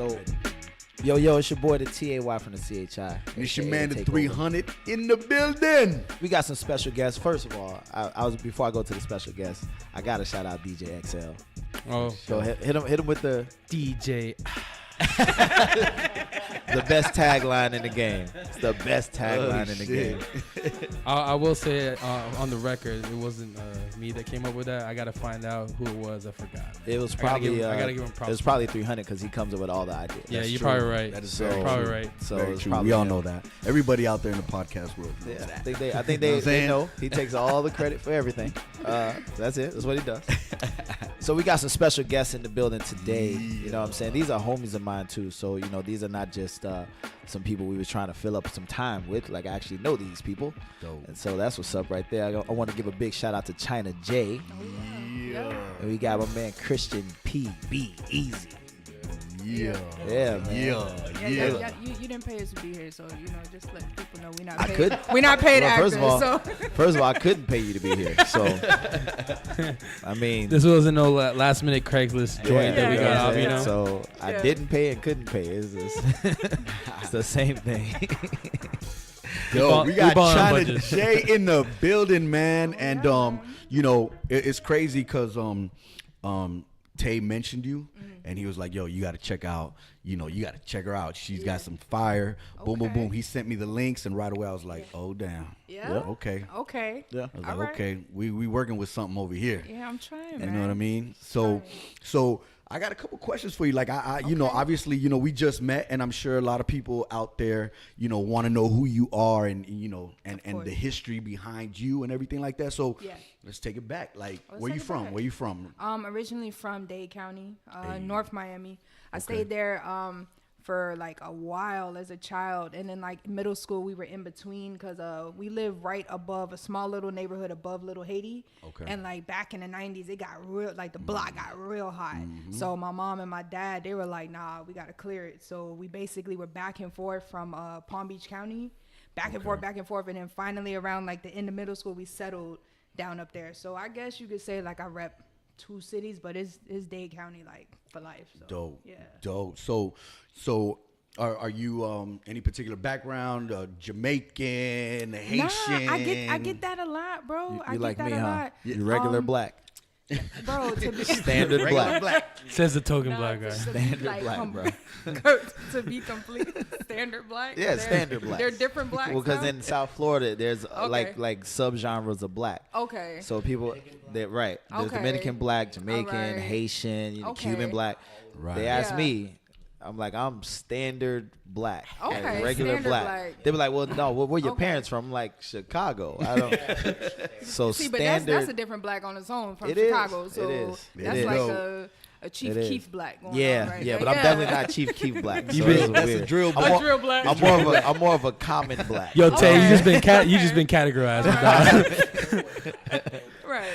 So, yo, it's your boy, the TAY from the CHI. And it's your man, the 300 in the building. We got some special guests. First of all, before I go to the special guests, I got to shout out DJ XL. Oh. So hit him with the DJ. the best tagline in the game. It's the best tagline in the game. I will say on the record, it wasn't me that came up with that. I got to find out who it was. I forgot. It was probably I gotta give him props. It was probably 300 because he comes up with all the ideas. Yeah, That's you're true. probably right. That is So probably right. So very it's true. probably We all him. know that. Everybody out there in the podcast world knows Yeah, that. I think they know. He takes all the credit for everything. That's it. That's what he does. So we got some special guests in the building today. You know what I'm saying? These are homies of mine too. So, these are not just some people we was trying to fill up some time with. Like, I actually know these people. Dope. And so that's what's up right there. I want to give a big shout out to Chyna J. Yeah. And we got my man Christian P.B. Easy. Yeah. Yeah, man. Yeah. You didn't pay us to be here, so just let people know we're not paid. I could. We're not paid Well, actors. first of all, I couldn't pay you to be here. So, I mean, This wasn't no last minute Craigslist joint that we got off, So I didn't pay and couldn't pay. It's the same thing. Yo, we got bond Chyna budgets. J in the building, man. And it's crazy because Tay mentioned you, and he was like, "Yo, you got to check out. You got to check her out. She's got some fire." Boom, boom, boom. He sent me the links, and right away I was like, "Oh, damn. Yeah. Okay. Okay. Yeah. I was All like, right. okay, we working with something over here. Yeah, I'm trying, You man. know what I mean? So I got a couple questions for you. Like obviously, we just met, and I'm sure a lot of people out there, want to know who you are and the history behind you and everything like that. So let's take it back. Like, where you from? Where you from? Originally from Dade County, North Miami. I stayed there for like a while as a child, and then like middle school we were in between because we live right above a small little neighborhood above Little Haiti. Okay. And like back in the 90s it got real, like the block got real hot. So my mom and my dad, they were like, nah, we got to clear it. So we basically were back and forth from Palm Beach County, back and forth, and then finally around like the end of middle school we settled down up there. So I guess you could say like I rep 2 cities, but it's Dade County like for life. So, Dope. Yeah. Dope. So are you any particular background? Jamaican, Haitian? Nah, I get that a lot, bro. I You get like that me, a huh? lot. You regular black. Bro, to be Standard Regular black. black. Says the token Nah, black guy. to be, Standard like, black, bro. to be complete, standard black. Yeah, They're- standard black. They're different blacks. Well, because huh? in South Florida, there's Okay. like subgenres of black. Okay. So people, they're right. There's Okay. Dominican black, Jamaican, Alright. Haitian, Okay. Cuban black. Right. They ask Yeah. me, I'm like, I'm standard black, like Okay, regular standard black. black. They be like, well, no, where your Okay. parents from? I'm like, Chicago. I don't. So See, but standard. that's a different black on its own from It is. Chicago. So It is. that's It like is. a Chief It is. Keef black going yeah, on right yeah, there. but I'm definitely not Chief Keef black. So been- it's that's weird. a drill I'm black. more- drill black. I'm more of a common black. Yo, Tay, Okay. you just been categorized. Right.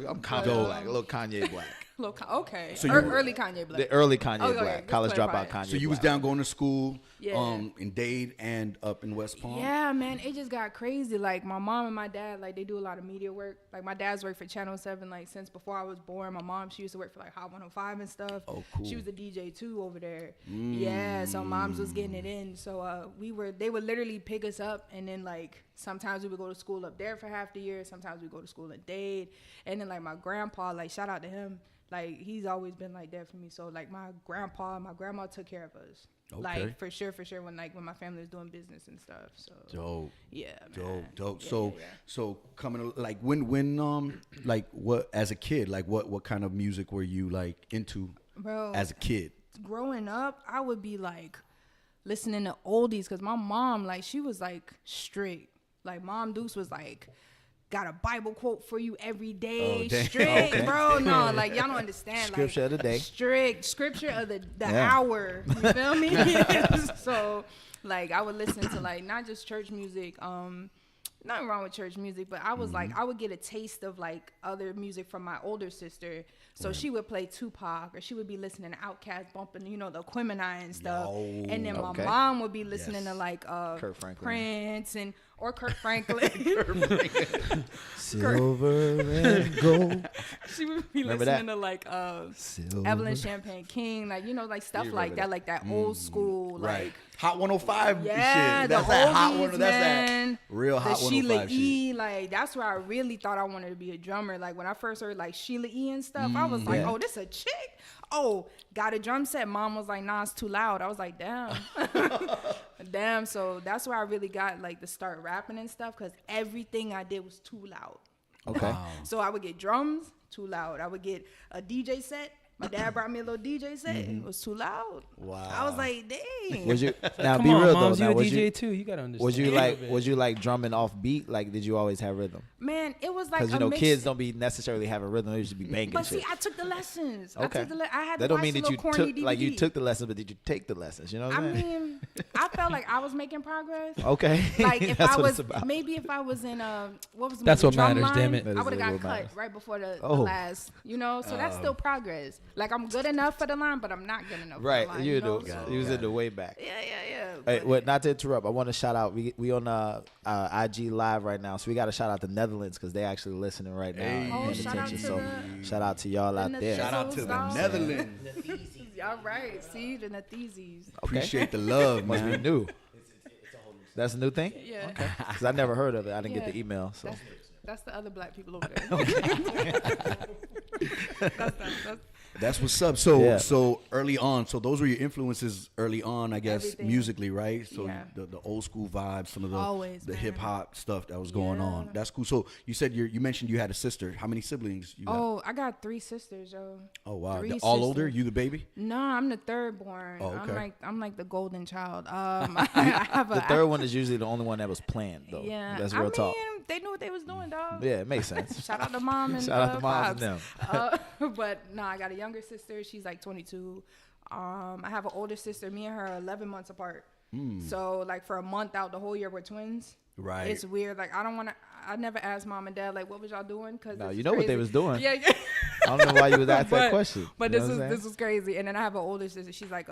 I'm Kanye black, a little Kanye black. Okay. So you- early Kanye black. The early Kanye Okay, black, let's college clarify. dropout Kanye. So you was black. down going to school Yeah. in Dade and up in West Palm? Yeah, man, it just got crazy. Like my mom and my dad, like they do a lot of media work. Like my dad's worked for Channel 7 like since before I was born. My mom, she used to work for like Hot 105 and stuff. Oh, cool. She was a DJ too over there. Yeah, so moms was getting it in. So they would literally pick us up, and then like sometimes we would go to school up there for half the year. Sometimes we go to school in Dade, and then like my grandpa, like shout out to him. Like he's always been like that for me. So like my grandpa, my grandma took care of us. Okay. Like for sure when my family was doing business and stuff. So Dope. yeah, man. Dope. Yeah, So coming like when like what as a kid, like what kind of music were you like into Bro, as a kid? growing up, I would be like listening to oldies because my mom, like, she was like strict. Like, Mom Deuce was like, got a Bible quote for you every day. Oh, damn. Strict, Okay. bro. No, like, y'all don't understand. Scripture like, of the day. Strict. Scripture of the Yeah. hour. You feel me? So, like, I would listen to, like, not just church music, nothing wrong with church music, but I was like, I would get a taste of like other music from my older sister. So she would play Tupac, or she would be listening to Outkast, bumping, you know, the Aquemini and stuff. And then my mom would be listening to like Kurt Franklin. Prince or Kurt Franklin. Silver and gold. She would be listening to like Evelyn Champagne King, like, you know, like stuff like that old school, like Hot 105 yeah, shit. the That's that hot oldies, one. That's man. that real hot the 105 Sheila E, shit. like that's where I really thought I wanted to be a drummer. Like when I first heard like Sheila E and stuff, I was like, oh, this a chick. Oh, got a drum set. Mom was like, nah, it's too loud. I was like, damn. Damn. So that's where I really got like to start rapping and stuff, because everything I did was too loud. Okay. Wow. So I would get drums, too loud. I would get a DJ set. My dad brought me a little DJ set. It was too loud. Wow. I was like, dang. Was you now Come be on, real moms, though? you Now a was DJ you too. You gotta understand. was you like drumming off beat? Like did you always have rhythm? Man, it was like Because you a know mix. kids don't be necessarily having rhythm. They used be banging But shit. see, I took the lessons. Okay. I had That to don't watch mean the that you little corny took DVD. like you took the lessons, but did you take the lessons? You know what I I'm saying? mean, I felt like I was making progress. Okay. Like if That's I what was, it's about. maybe if I was in what was the That's movie, what matters, Drumline, damn it. That I is would have really got what cut matters. right before the Oh. last, you know. So that's still progress. Like I'm good enough for the line, but I'm not good enough. Right. For the line, You know? do. So, You was in the way back. yeah. Hey, But- what? Not to interrupt. I want to shout out. We on IG live right now, so we got to shout out the Netherlands because they actually listening right now. and Oh, paying shout out attention. to So the- shout out to y'all out the there. Shout out to the Bezstylz. Netherlands. All right. See the Nathizis. Appreciate the love, Must be man. new. That's a new thing. Yeah. Because I never heard of it. I didn't get Yeah. the email. So That's the other black people over there. that's That's what's up. So Yeah. so early on, so those were your influences early on, I guess, Everything. musically, right? So Yeah. the old school vibes, some of Always, the man. hip hop stuff that was going on. Yeah. That's cool. So you said you mentioned you had a sister. How many siblings you got? Oh, I got 3 sisters, yo. Oh wow. three They're all older? sisters. You the baby? No, I'm the third born. Oh, okay. I'm like the golden child. I have the third one is usually the only one that was planned, though. Yeah, That's I real talk. mean, they knew what they was doing, dog. Yeah, it makes sense. Shout out to mom and Shout out to moms and Pops. But no, I got a younger sister. She's like 22. I have an older sister. Me and her are 11 months apart. So like for a month out the whole year we're twins. Right. It's weird. Like I never asked mom and dad like what was y'all doing? Cause No, this you is know what they crazy. was doing. Yeah. I don't know why you was asking that question. But You this know is what I'm this saying? was crazy. And then I have an older sister. She's like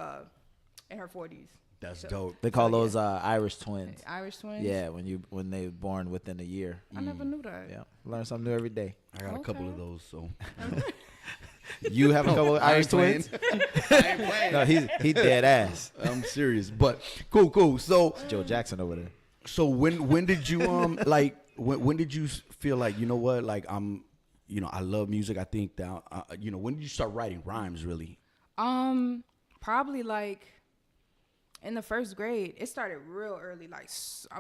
in her 40s. That's dope. They call So, yeah. those Irish twins. Irish twins. Yeah, when they were born within a year. I never knew that. Yeah, learn something new every day. I got a couple of Okay. those, so You have a couple of I Irish ain't playing. twins? I ain't playing. No, he dead ass. I'm serious. But cool. So Joe Jackson over there. So when did you like when did you feel like, you know what, like I love music, I think that when did you start writing rhymes really? Probably like in the first grade. It started real early. Like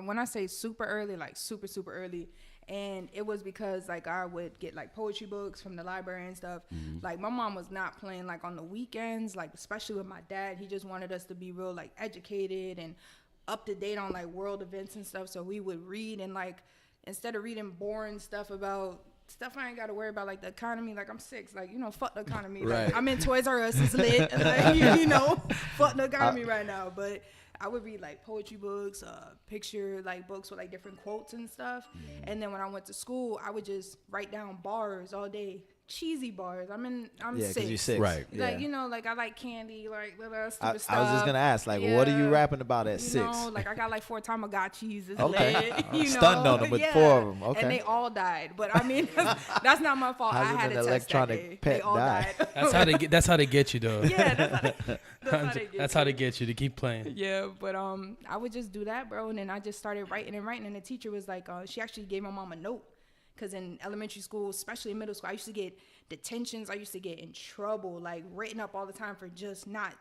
when I say super early, like super early. And it was because like I would get like poetry books from the library and stuff. Like my mom was not playing like on the weekends, like especially with my dad. He just wanted us to be real like educated and up to date on like world events and stuff. So we would read, and like instead of reading boring stuff about stuff I ain't got to worry about, like the economy, like I'm 6, like, fuck the economy. Right. Like, I'm in Toys R Us, it's lit. Like, fuck the economy right now. But I would read like poetry books, picture like books with like different quotes and stuff. And then when I went to school, I would just write down bars all day. Cheesy bars. I'm Yeah, 6. because you're 6. Right. Like, Yeah. Like I like candy, like little I stupid was stuff. just gonna ask, like, what are you Yeah. rapping about at You 6? know, like I got like 4 Tamagotchis. It's Okay. lit, you know. Stunned on them with 4 of them. Okay. And they all died. But I mean, that's not my fault. How's I it had an a test electronic that day. pet They all die? died. That's how they get you though. Yeah, that's how they get you. To keep playing. Yeah, but I would just do that, bro. And then I just started writing, and the teacher was like, she actually gave my mom a note. Because in elementary school, especially in middle school, I used to get detentions. I used to get in trouble, like written up all the time for just not.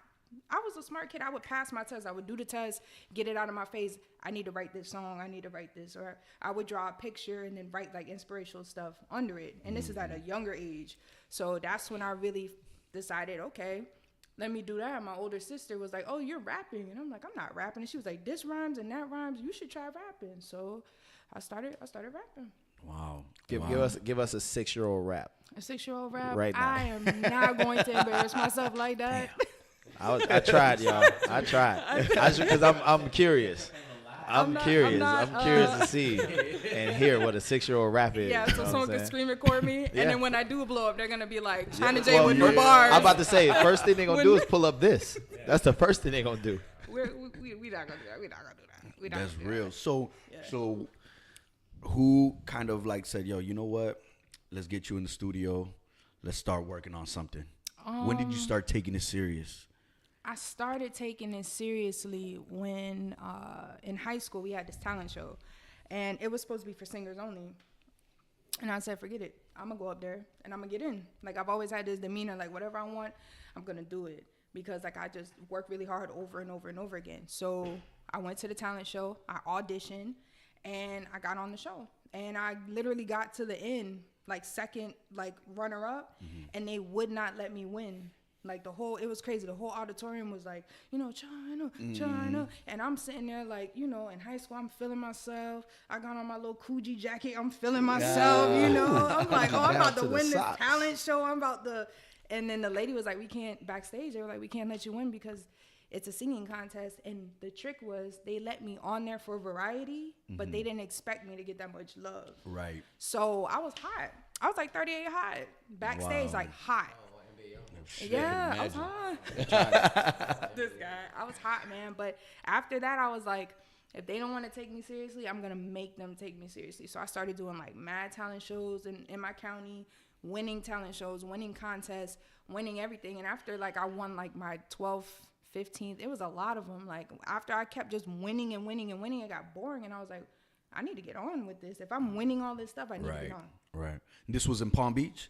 I was a smart kid. I would pass my test. I would do the test, get it out of my face. I need to write this song. I need to write this. Or I would draw a picture and then write like inspirational stuff under it. And this is at a younger age. So that's when I really decided, okay, let me do that. My older sister was like, oh, you're rapping. And I'm like, I'm not rapping. And she was like, this rhymes and that rhymes. You should try rapping. So I started rapping. Wow. Give us a 6-year-old rap. A 6-year-old rap? Right now. I am not going to embarrass myself like that. I tried, y'all. I tried. Because I'm curious. I'm curious. I'm curious to see and hear what a 6-year-old rap is. Yeah, you so know someone what I'm can saying? screen record me, Yeah. and then when I do blow up, they're gonna be like Chyna J Well, with new bars. I'm about to say, first thing they're gonna do is pull up this. That's the first thing they're gonna do. We not gonna do that. We not gonna do that. We not That's gonna do real. that. So who kind of like said, yo, you know what? Let's get you in the studio. Let's start working on something. When did you start taking it serious? I started taking it seriously when in high school we had this talent show, and it was supposed to be for singers only. And I said, forget it. I'm gonna go up there and I'm gonna get in. Like, I've always had this demeanor, like whatever I want, I'm gonna do it, because like I just work really hard over and over and over again. So I went to the talent show, I auditioned, and I got on the show. And I literally got to the end, like second, like runner up, and they would not let me win. Like it was crazy. The whole auditorium was like, Chyna. And I'm sitting there like, in high school, I'm feeling myself. I got on my little Coogee jacket. I'm feeling myself, I'm like, I'm about to win this talent show. I'm about to. And then the lady was like, we can't backstage. They were like, we can't let you win because it's a singing contest. And the trick was they let me on there for variety, but they didn't expect me to get that much love. Right. So I was hot. I was like 38 hot. Backstage, like hot. Yeah, I was hot. This guy, I was hot, man. But after that, I was like, if they don't want to take me seriously, I'm gonna make them take me seriously. So I started doing like mad talent shows in my county, winning talent shows, winning contests, winning everything. And after like I won like my 12th, 15th, it was a lot of them. Like after I kept just winning and winning and winning, it got boring, and I was like, I need to get on with this. If I'm winning all this stuff, I need to get on. Right. This was in Palm Beach?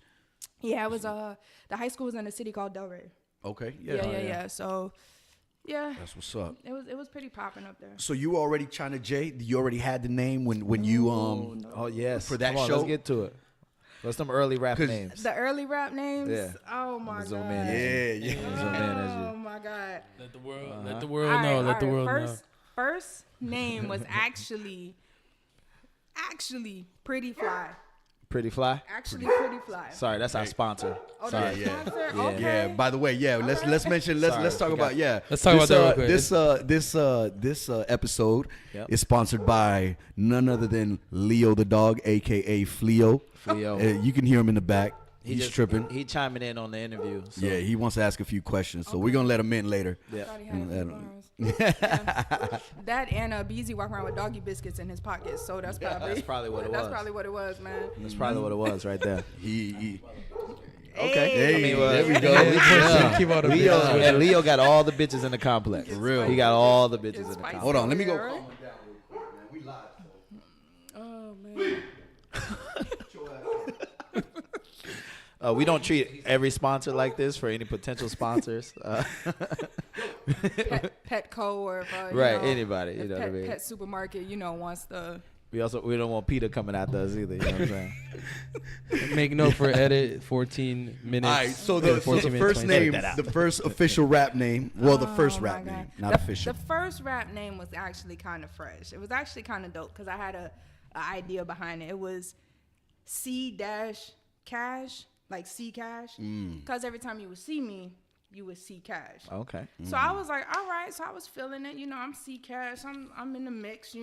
Yeah, it was the high school was in a city called Delray. Okay. Yeah. So, yeah. That's what's up. It was pretty popping up there. So you already Chyna J? You already had the name when you Oh yes. for that Come on, show? let's get to it. What's some early rap 'Cause names? The early rap names. Yeah. Oh my god. Zoom in as you. Yeah. Zoom in as you. Oh my god. Let the world, Uh-huh. let the world know. Let the world know. First name was actually Pretty Fly. Pretty Fly. Actually Pretty Fly. Sorry, that's our sponsor. Oh, Sorry. that's a sponsor? Yeah. Okay. Yeah. By the way, let's mention. Let's talk about Let's talk about that real quick. This episode Yep. is sponsored by none other than Leo the dog, aka Fleo. Fleo. You can hear him in the back. He's tripping. He chiming in on the interview. So. Yeah, he wants to ask a few questions, so we're gonna let him in later. Yeah. Thought he had a few bars. Yeah. That and Beezy walking around with doggy biscuits in his pockets, so that's probably what it That's was. probably what it was, man. That's probably what it was right there. He Okay. Hey. I mean, well, there we go. Yeah. Keep all the Leo, bitches. and Leo got all the bitches in the complex. It's real. He got all the bitches in the spicy. complex. Hold on, let me go. Yeah, right? Calm him down real quick, man. We live. Oh man. We don't treat every sponsor like this for any potential sponsors. Petco or if, Right, anybody, you if know what I mean? Pet supermarket, wants the. We don't want Peter coming after us either. You know what I'm saying? Make note for edit 14 minutes. All right, so the 14 minutes, first 20 name, that out. the first official rap name. Well, the first Oh, my rap God. name, not the, official. The first rap name was actually kind of fresh. It was actually kind of dope because I had a idea behind it. It was C-Cash, like C Cash, because every time you would see me, you would see Cash. Okay. So I was like, all right. So I was feeling it, I'm C Cash. I'm in the mix,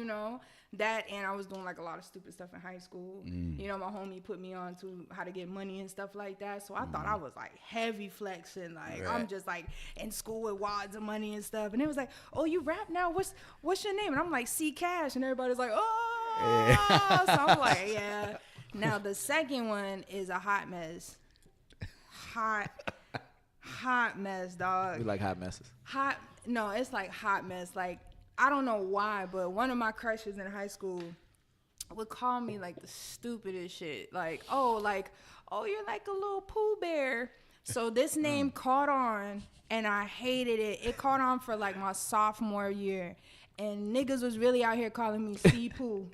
that, and I was doing like a lot of stupid stuff in high school. My homie put me on to how to get money and stuff like that. So I thought I was like heavy flexing, like I'm just like in school with wads of money and stuff. And it was like, oh, you rap now? What's your name? And I'm like C Cash, and everybody's like, oh. So I'm like, yeah. Now the second one is a hot mess. Hot mess, dog. We like hot messes. No, it's like hot mess. Like, I don't know why, but one of my crushes in high school would call me like the stupidest shit. Like, oh, you're like a little Pooh Bear. So this name caught on, and I hated it. It caught on for like my sophomore year. And niggas was really out here calling me C-Poo.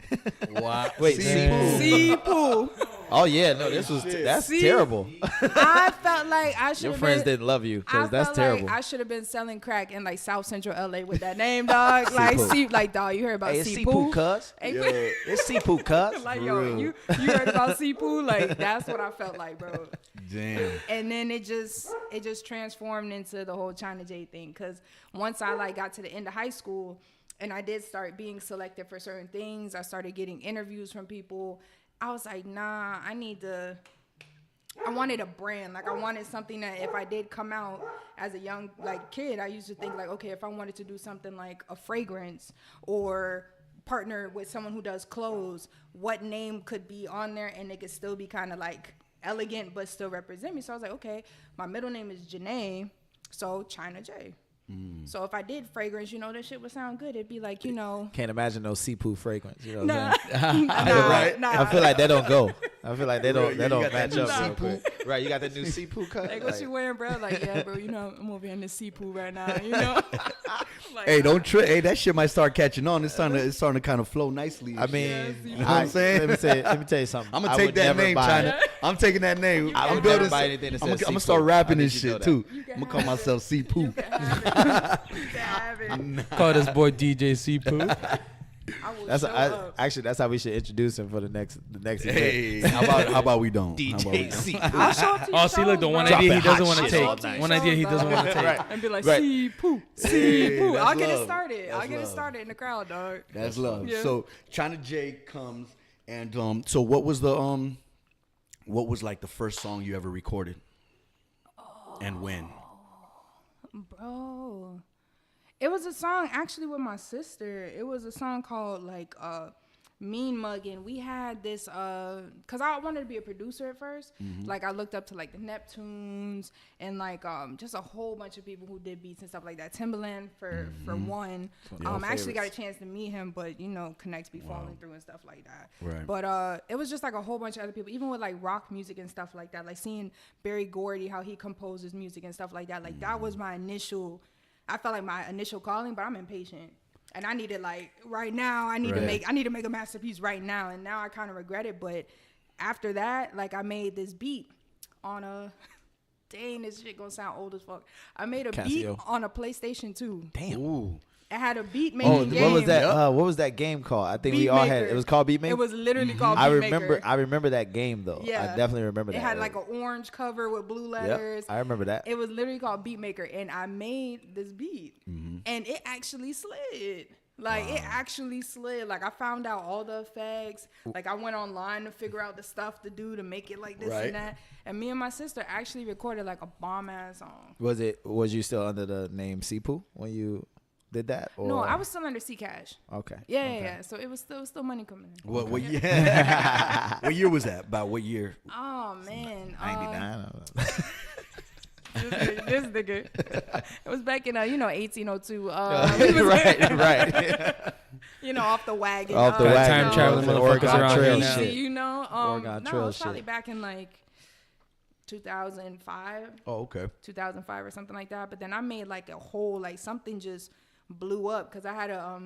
Wow. Wait, C-Poo. C-Poo. Oh yeah, no, that's terrible. I felt like I should Your have friends been, didn't love you I because that's felt terrible. like I should have been selling crack in like South Central LA with that name, dog. Like dog, you heard about Hey, it's C-Poo? C-Poo, cuz. Hey, It's C-Poo, cuz. like yo, you heard about C-Poo? Like that's what I felt like, bro. Damn. And then it just transformed into the whole Chyna J thing. Cause once I like got to the end of high school, and I did start being selected for certain things. I started getting interviews from people. I was like, nah, I wanted a brand. Like, I wanted something that if I did come out as a young, like, kid, I used to think, like, okay, if I wanted to do something like a fragrance or partner with someone who does clothes, what name could be on there and it could still be kind of, like, elegant but still represent me. So I was like, okay, my middle name is Janae, so Chyna J. So if I did fragrance, that shit would sound good. It'd be like, Can't imagine no Sipu fragrance. You know what nah, I'm saying? Right. nah. I feel like they don't go. I feel like they don't You got match that up new real quick. Right, you got the new Sipu cut. Like, what you wearing, bro? Like, yeah, bro, I'm over here in the seapool right now, Like, Hey, don't trip. Hey, that shit might start catching on. It's starting to kind of flow nicely. I mean, you know what I'm saying? Let me tell you something. I'm gonna I take would that never name, buy- China. I'm taking that name. I I'm would building. never buy anything that I'm says gonna Sipu. start rapping I this think you know shit that. too. You can I'm gonna call have it. myself C Poo. You can have it. You can have it. Call this boy DJ Sipu. I will That's show up. actually that's how we should introduce him for the next Hey, event. how about we don't? How about we DJ don't? Sipu. I'll show up to your Oh, see, look, the shows, one bro. idea he Dropping doesn't hot want to shit take. all night. One idea he doesn't want to take. Right. And be like, Right. see poo, Hey, see poo. that's I'll get it love. started. I'll That's get it love. started in the crowd, dog. That's love. Yeah. So Chyna J comes, and so what was like the first song you ever recorded, and when? Bro, it was a song actually with my sister. It was a song called like Mean Muggin'. We had this cause I wanted to be a producer at first. Like I looked up to like the Neptunes and like just a whole bunch of people who did beats and stuff like that. Timbaland for one. I actually got a chance to meet him, but connects be falling through and stuff like that. Right. But it was just like a whole bunch of other people, even with like rock music and stuff like that. Like seeing Berry Gordy, how he composes music and stuff like that. Like that was my initial. I felt like my initial calling, but I'm impatient. And I needed like right now. I need to make a masterpiece right now. And now I kind of regret it. But after that, like I made this beat on a. Dang, this shit gonna sound old as fuck. I made a beat Casio. on a PlayStation 2. Damn. Ooh. It had a beat making game. What was that? What was that game called? I think we all had. Beatmaker. It was called Beatmaker. It was literally called I Beatmaker. remember that game though. Yeah. I definitely remember that. It had like an orange cover with blue letters. I remember that. It was literally called Beatmaker, and I made this beat, and it actually slid. Like it actually slid. Like I found out all the effects. Like I went online to figure out the stuff to do to make it like this Right. and that. And me and my sister actually recorded like a bomb ass song. Was you still under the name Sipu when you did that? Or? No, I was still under C Cash. Okay. Yeah. So it was still money coming in. What year? What year was that? About what year? Oh man, 99. this nigga. It was back in 1802. right. Off the wagon. Off the Got wagon. time traveling Oregon motherfuckers around Trail here now. shit. Oregon No, Trail it was probably shit. back in like 2005, Oh, okay. 2005 or something like that. But then I made like a whole like something just blew up because I had a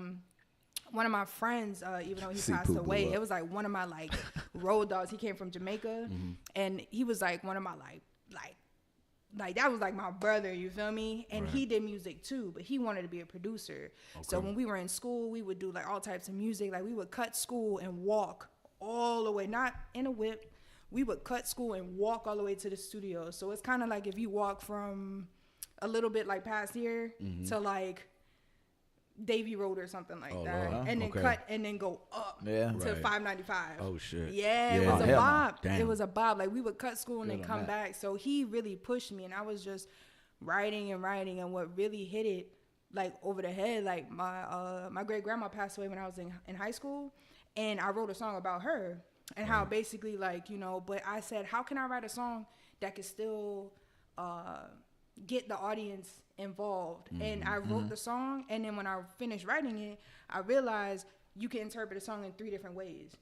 one of my friends, even though he Sipu passed blew away, up. it was like one of my like road dogs. He came from Jamaica, and he was like one of my like that was like my brother, you feel me? And he did music too, but he wanted to be a producer. So when we were in school, we would do like all types of music. Like we would cut school and walk all the way, not in a whip. We would cut school and walk all the way to the studio. So it's kind of like if you walk from a little bit like past here to like Davy Road or something like that, Lord. and then Okay. cut and then go up Yeah. to Right. 595. Oh shit. Yeah, it Yeah. was Oh, a hell no. bob. Damn. It was a bob. Like we would cut school and then Good on come that. back. So he really pushed me, and I was just writing and writing. And what really hit it like over the head, like my great grandma passed away when I was in high school, and I wrote a song about her and how basically like But I said, how can I write a song that could still get the audience involved? And I wrote the song, and then when I finished writing it, I realized you can interpret a song in 3 different ways.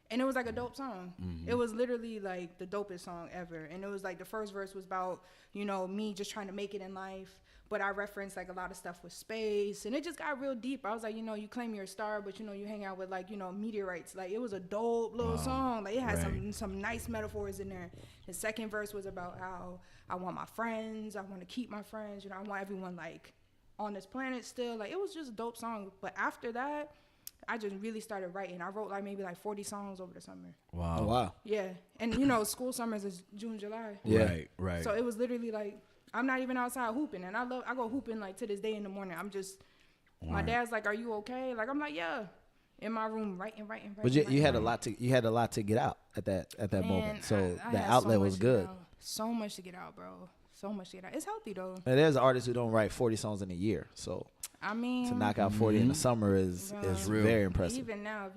And it was like a dope song. It was literally like the dopest song ever. And it was like the first verse was about, me just trying to make it in life. But I referenced like a lot of stuff with space. And it just got real deep. I was like, you claim you're a star, but you hang out with like, meteorites. Like it was a dope little song. Like it had some nice metaphors in there. The second verse was about how I want my friends. I want to keep my friends. I want everyone like on this planet still. Like it was just a dope song. But after that, I just really started writing. I wrote like maybe like 40 songs over the summer. Wow. Oh, wow. Yeah. And school summers is June, July. Yeah. Right. So it was literally like I'm not even outside hooping, and I go hooping like to this day in the morning. I'm just My dad's like, "Are you okay?" Like I'm like, "Yeah." In my room, writing. But you had a lot to get out at that Man, moment. So I the had outlet so was much to good. get out. So much to get out, bro. So much to get out. It's healthy though. And there's artists who don't write 40 songs in a year. So I mean, to knock out 40 in the summer is real. very impressive. Even now,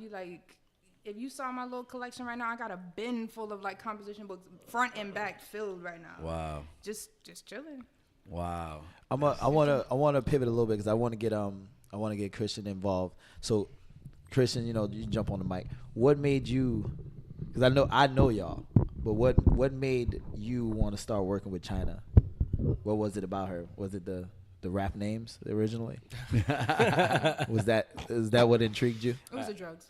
if you saw my little collection right now, I got a bin full of like composition books, front and back filled right now. Wow. Just chilling. Wow. I wanna pivot a little bit because I want to get Christian involved. So Christian, you jump on the mic. What made you? Because I know y'all, but what made you want to start working with Chyna? What was it about her? Was it the rap names originally? Is that what intrigued you? It was the drugs.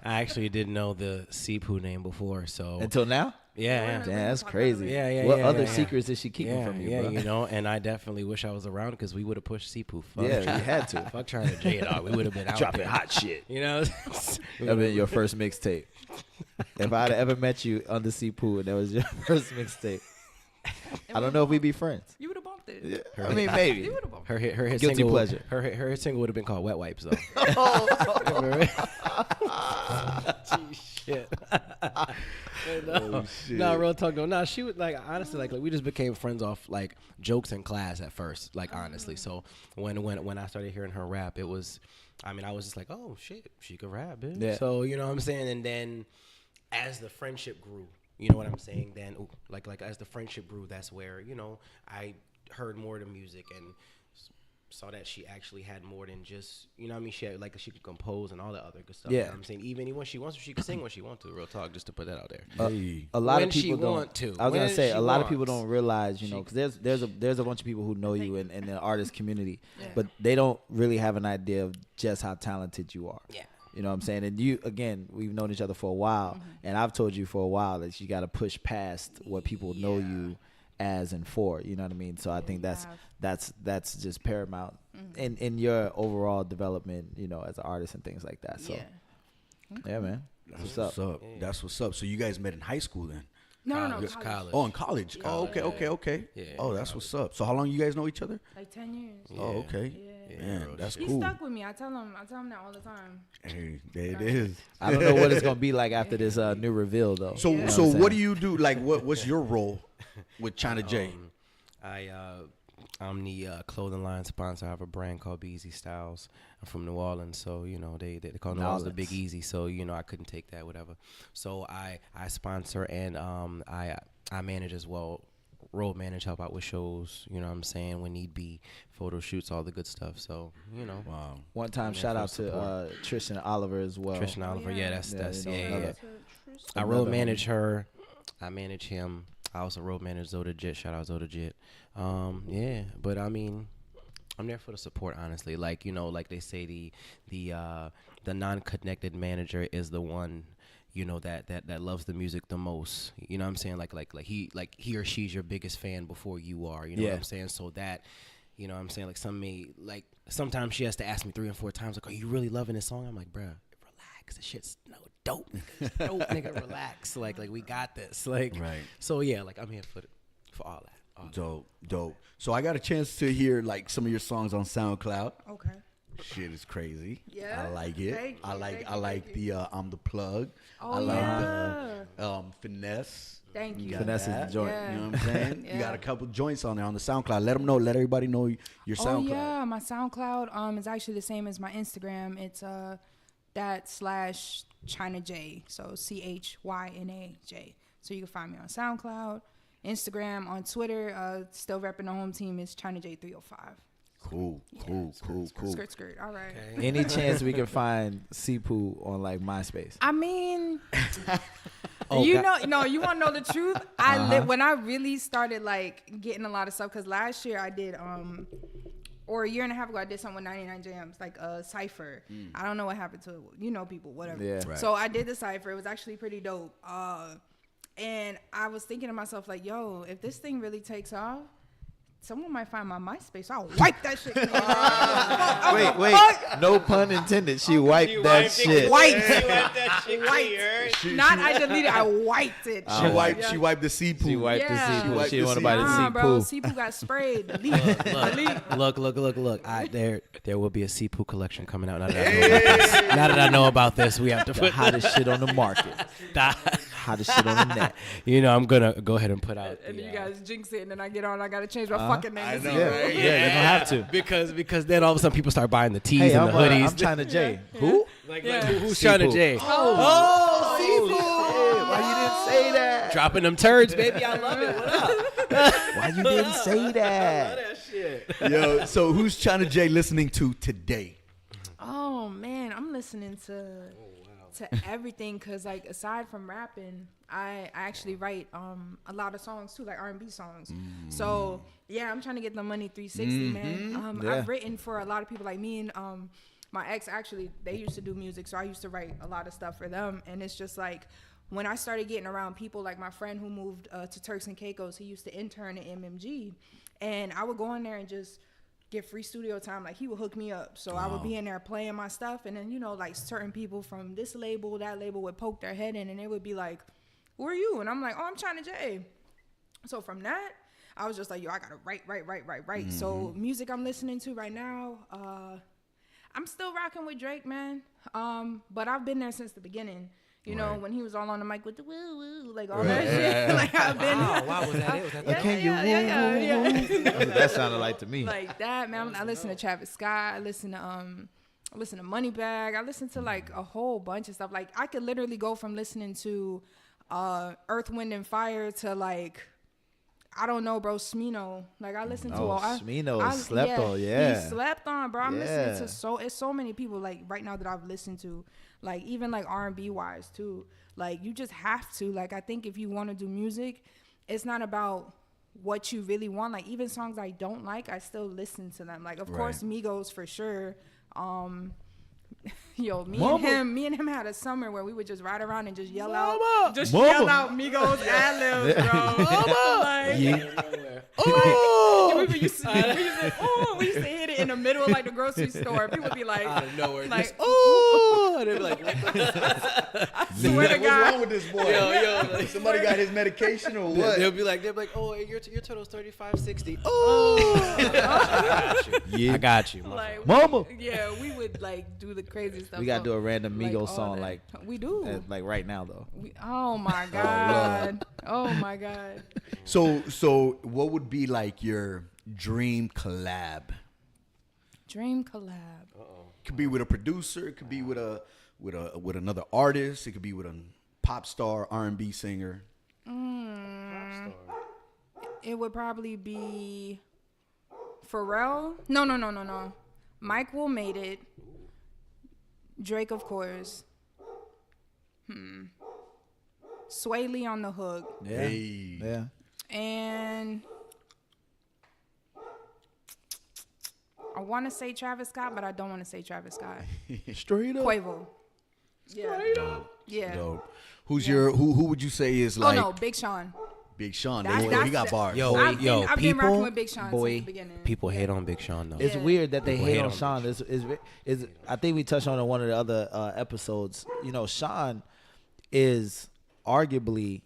I actually didn't know the Sipu name before, so Until now? yeah. Damn, that's crazy. Yeah, What yeah, other yeah. secrets is she keeping from you, bro? And I definitely wish I was around because we would have pushed Sipu. Fuck. Yeah, you had to. Fuck Chyna J, dog. We would have been out Dropping there. hot shit. You know? That been your first mixtape. If I'd ever met you under Sipu and that was your first mixtape, I don't know if we'd be friends. You would have bumped it. Yeah, I mean, maybe. You would have bumped Her hit Guilty single, pleasure. Her hit single would have been called Wet Wipes, though. Gee, shit. No, real talk though. No, she was like, honestly, like we just became friends off like jokes in class at first, like honestly. So when I started hearing her rap, it was, I mean, I was just like, oh shit, she could rap, bitch. Yeah. So you know what I'm saying. And then as the friendship grew, you know what I'm saying. Then like as the friendship grew, that's where I heard more of the music and saw that she actually had more than just, you know what I mean, she could compose and all the other good stuff. Yeah. You know what I'm saying, even when she wants to, she can sing when she wants to. Real talk, just to put that out there. A lot When of she people don't. want to. I was gonna When say she a lot of people wants. don't realize, because there's a bunch of people who know you in the artist community, Yeah. but they don't really have an idea of just how talented you are. Yeah. You know what I'm saying? And you, again, we've known each other for a while, and I've told you for a while that you got to push past what people know you as and for. You know what I mean? So I think that's just paramount in your overall development, as an artist and things like that. So yeah, man. That's what's up. That's what's up. So you guys met in high school then? No, College. Oh, in college. Oh, okay. Yeah, Oh, that's what's up. So how long you guys know each other? Like 10 years. Oh, okay. Yeah. Man, that's He cool. stuck with me. I tell him that all the time. Hey, there it is. I don't know what it's gonna be like after this new reveal though. So, You know so I'm what do saying? you do? Like, what's your role with Chyna J? I'm the clothing line sponsor. I have a brand called Bezstylz. I'm from New Orleans, so they call New Orleans the Big Easy. So I couldn't take that, whatever. So I sponsor and I manage as well. Road manage, help out with shows. You know what I'm saying, when need be, photo shoots, all the good stuff. So Wow. One time, shout out to Tristan Oliver as well. Tristan Oliver, that's another- I road manage her. I manage him. I also road manage Zoda Jet. Shout out Zoda Jet. But I mean, I'm there for the support, honestly. Like like they say, the non-connected manager is the one that loves the music the most. You know what I'm saying? Like he or she's your biggest fan before you are. You know what I'm saying? So that. You know what I'm saying? Like sometimes she has to ask me 3 and 4 times, like, are you really loving this song? I'm like, bruh, relax. This shit's dope. Nigga. Dope, nigga, relax. Like we got this. Like, Right. So yeah, like I'm here for all that. Dope. So I got a chance to hear like some of your songs on SoundCloud. Okay. Shit is crazy. Yeah. I like it. Thank you, I like thank you. the I'm the plug. Oh, I yeah. like the finesse. Thank you. got Finesse is that. the joint. Yeah. You know what I'm saying? You Yeah. got a couple joints on there on the SoundCloud. Let them know. Let everybody know your Oh SoundCloud. yeah, my SoundCloud is actually the same as my Instagram. It's /Chyna J. So CHYNA J. So you can find me on SoundCloud, Instagram, on Twitter. Still repping the home team is Chyna J 305. Cool. Skirt. All right. Any chance we can find Sipu on like MySpace? I mean, Oh, you want to know the truth? When I really started like getting a lot of stuff, because last year I did or a year and a half ago I did something with 99 Jams, like a cipher. I don't know what happened to it. People, whatever. Yeah. Right. So I did the cipher. It was actually pretty dope. And I was thinking to myself like, yo, if this thing really takes off, someone might find my MySpace. I'll wipe that shit. Wait. No pun intended. She wiped that shit. Wiped. She- Not she- I deleted. I wiped it. She wiped the sea pool. She wiped Yeah. the sea She pool. wiped She the didn't want sea nobody to pool. see bro. poo. Seapoo got sprayed. Delete. Look. There will be a sea poo collection coming out. Now that I know about this, we have to The put hottest shit on the market. Hottest shit on the net. You know, I'm gonna go ahead and put out. And the, you guys jinx it, and then I get on. I gotta change my fucking name. I to know, Seapoo. right? Yeah, you're gonna have to. because then all of a sudden people start buying the tees Hey, and I'm the hoodies. Chyna J. Who? Who's Seapoo. Chyna J? Oh, Seapoo. Why you didn't say that? Dropping them turds, baby. I love it. What up? Why you didn't say that? Yo, so who's Chyna J listening to today? Oh man, I'm listening to everything because like aside from rapping, I actually write a lot of songs too, like R&B songs. So yeah, I'm trying to get the money 360, man. Yeah. I've written for a lot of people like me and my ex. Actually, they used to do music, so I used to write a lot of stuff for them. And it's just like when I started getting around people, like my friend who moved to Turks and Caicos, he used to intern at MMG, and I would go in there and just get free studio time. Like he would hook me up, so I would be in there playing my stuff, and then you know, like certain people from this label, that label would poke their head in, and they would be like, "Who are you?" And I'm like, "Oh, I'm Chyna J." So from that, I was just like, "Yo, I gotta write." So music I'm listening to right now, I'm still rocking with Drake, man. But I've been there since the beginning. You know, when he was all on the mic with the woo woo, like all that shit. Like I've been. Wow, was that it? Was that Yeah. That sounded like to me. Like that, man. I listen to Travis Scott. I listen to Moneybagg. I listen to like a whole bunch of stuff. Like I could literally go from listening to Earth, Wind and Fire to like, I don't know, bro, Smino. Like I listen to Smino slept on, yeah. He slept on, bro. I'm Yeah. listening to it's so many people like right now that I've listened to, like even like R&B wise too. Like you just have to. Like I think if you want to do music, it's not about what you really want. Like even songs I don't like, I still listen to them. Like of course Migos for sure. Yo, me and him had a summer where we would just ride around and just yell out Migos ad-libs, bro. We used to hit it in the middle of like the grocery store. People would be like, Out of nowhere, like, just, oh, and they'd be like, I swear to What's God. wrong with this boy? yo, like, Somebody got his medication or what? they'll be like, oh, your total's 35.60. Oh, I got you. Like, Mama. Yeah, we would like do the crazy stuff. We gotta do a random like, Migos all song, that. like we do. like right now though. Oh my God. Oh my God. So what would be like your dream collab? Dream collab. Could be with a producer. It could be with another artist. It could be with a pop star, R&B singer. It would probably be Pharrell. No. Mike Will Made It. Drake, of course. Sway Lee on the hook. Yeah. Hey. Yeah. And I want to say Travis Scott, but I don't want to say Travis Scott. Straight up. Quavo. Yeah. Yeah. Dope. Who's your who would you say is like Oh no, Big Sean. Big Sean? That's- There you go. He got that's- bars. I've been rocking with Big Sean boy, since the beginning. people hate on Big Sean though. It's Yeah. weird that they People hate hate on on Sean. Is I think we touched on it in one of the other episodes. You know, Sean is arguably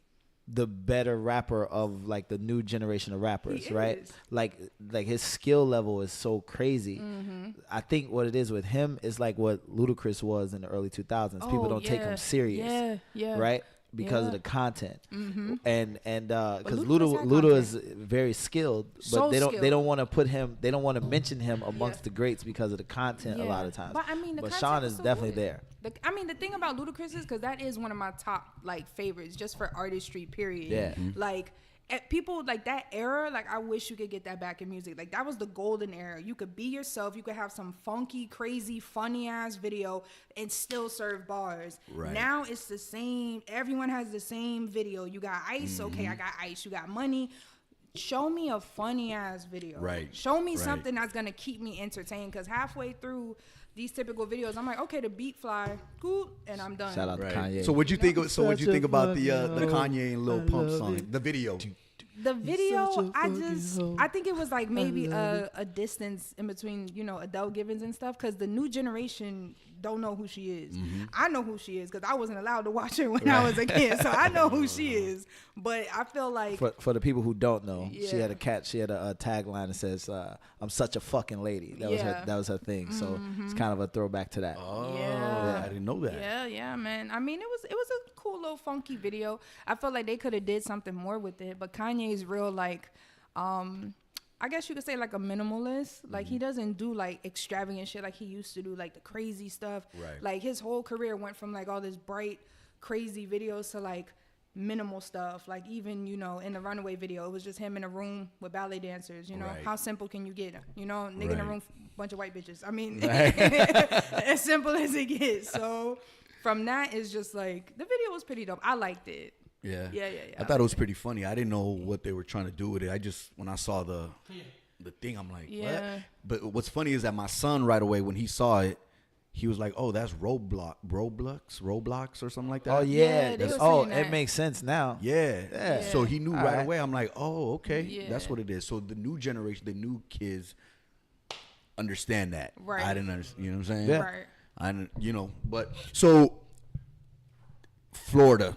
the better rapper of like the new generation of rappers, He right? is. Like his skill level is so crazy. Mm-hmm. I think what it is with him is like what Ludacris was in the early 2000s. People don't take him serious, Yeah. right? Because of Yeah. the content, Mm-hmm. and because Ludacris had Luda is content. very skilled, but So they skilled. don't want to put him, they don't want to mention him amongst Yeah. the greats because of the content a lot of times. But I mean, the But content Sean was is so definitely good. there. The thing about Ludacris is because that is one of my top like favorites just for artistry. Period. Yeah. Like. People like that era, like I wish you could get that back in music. Like that was the golden era. You could be yourself. You could have some funky, crazy, funny ass video and still serve bars. Right. Now it's the same. Everyone has the same video. You got ice. Okay, I got ice. You got money. Show me a funny ass video. Right. Show me Right. something that's gonna keep me entertained. Cause halfway through these typical videos, I'm like, okay, the beat fly, cool, and I'm done. Shout out to Kanye. So what'd you think? So what'd you Such think a about the fucking Kanye and Lil I Pump love song, it. the video? The video, such a I think it was like maybe a distance in between, you know, Adele Givens and stuff, because the new generation don't know who she is. I know who she is because I wasn't allowed to watch her when I was a kid, so I know who she is. But I feel like for the people who don't know, she Yeah. had a tagline that says, "I'm such a fucking lady." That was her thing. So it's kind of a throwback to that. Oh, Yeah. I didn't know that. Yeah, man. I mean, it was a cool little funky video. I felt like they could have did something more with it, but Kanye's real like, I guess you could say like a minimalist. Like he doesn't do like extravagant shit like he used to do, like the crazy stuff. Right. Like his whole career went from like all this bright, crazy videos to like minimal stuff. Like even, you know, in the Runaway video, it was just him in a room with ballet dancers. You know, Right. how simple can you get? You know, nigga in a Right. room, bunch of white bitches. I mean, as simple as it gets. So from that, it's just like the video was pretty dope. I liked it. Yeah. Yeah. I thought it was pretty funny. I didn't know what they were trying to do with it. I just, when I saw the thing, I'm like, Yeah. what? But what's funny is that my son right away, when he saw it, he was like, oh, that's Roblox or something like that. Oh Yeah, yeah, they were oh saying it that. makes sense now. Yeah. Yeah. So he knew All right right. away. I'm like, oh, okay. That's Yeah. what it is. So the new generation, the new kids understand that. Right. I didn't understand. You know what I'm saying? Yeah. Right. I didn't, you know, but so Florida,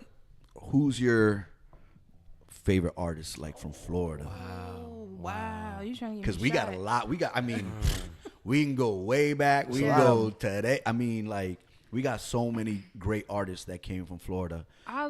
who's your favorite artist like from Florida? Wow. You trying to get Because me we got shot. a lot. I mean, we can go way back. We can go today. I mean, like, we got so many great artists that came from Florida. I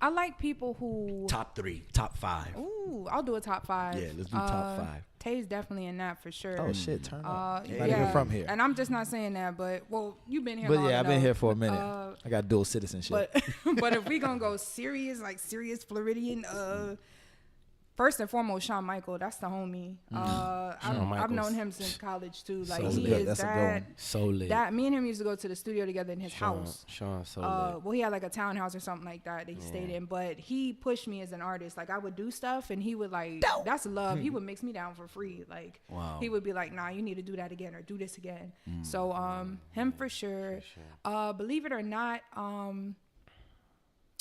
like people who. Top 3, top 5. Ooh, I'll do a top 5. Yeah, let's do top 5. Tay's definitely in that for sure. Oh shit, turn up. Yeah. Not even from here. And I'm just not saying that, but well, you've been here. But long yeah, I've been enough. here for a minute. I got dual citizenship. But if we gonna go serious, like serious Floridian, first and foremost, Shawn Michael, that's the homie. I've Michaels. known him since college too. Like So he lit. is That's a good that. one. So lit. That me and him used to go to the studio together in his house. Sean, so lit. Well, he had like a townhouse or something like that he stayed in, but he pushed me as an artist. Like I would do stuff and he would like, that's love. He would mix me down for free. Like Wow. he would be like, nah, you need to do that again or do this again. So him for sure. Believe it or not,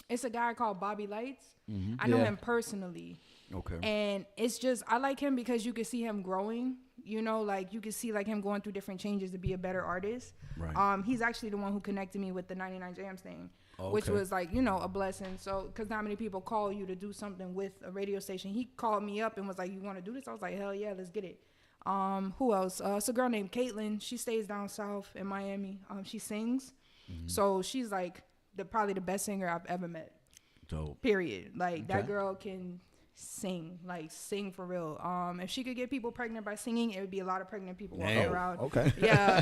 it's a guy called Bobby Lights. I know Yeah. him personally. Okay. And it's just, I like him because you can see him growing, you know, like you can see like him going through different changes to be a better artist. Right. He's actually the one who connected me with the 99 Jams thing, which Okay. was like, you know, a blessing. So, cause not many people call you to do something with a radio station. He called me up and was like, you want to do this? I was like, hell yeah, let's get it. Who else? It's a girl named Caitlin. She stays down south in Miami. She sings. So she's like probably the best singer I've ever met. Dope. Period. Like that Okay. girl can sing, like sing for real. If she could get people pregnant by singing, it would be a lot of pregnant people walking Damn. around. Okay. Yeah.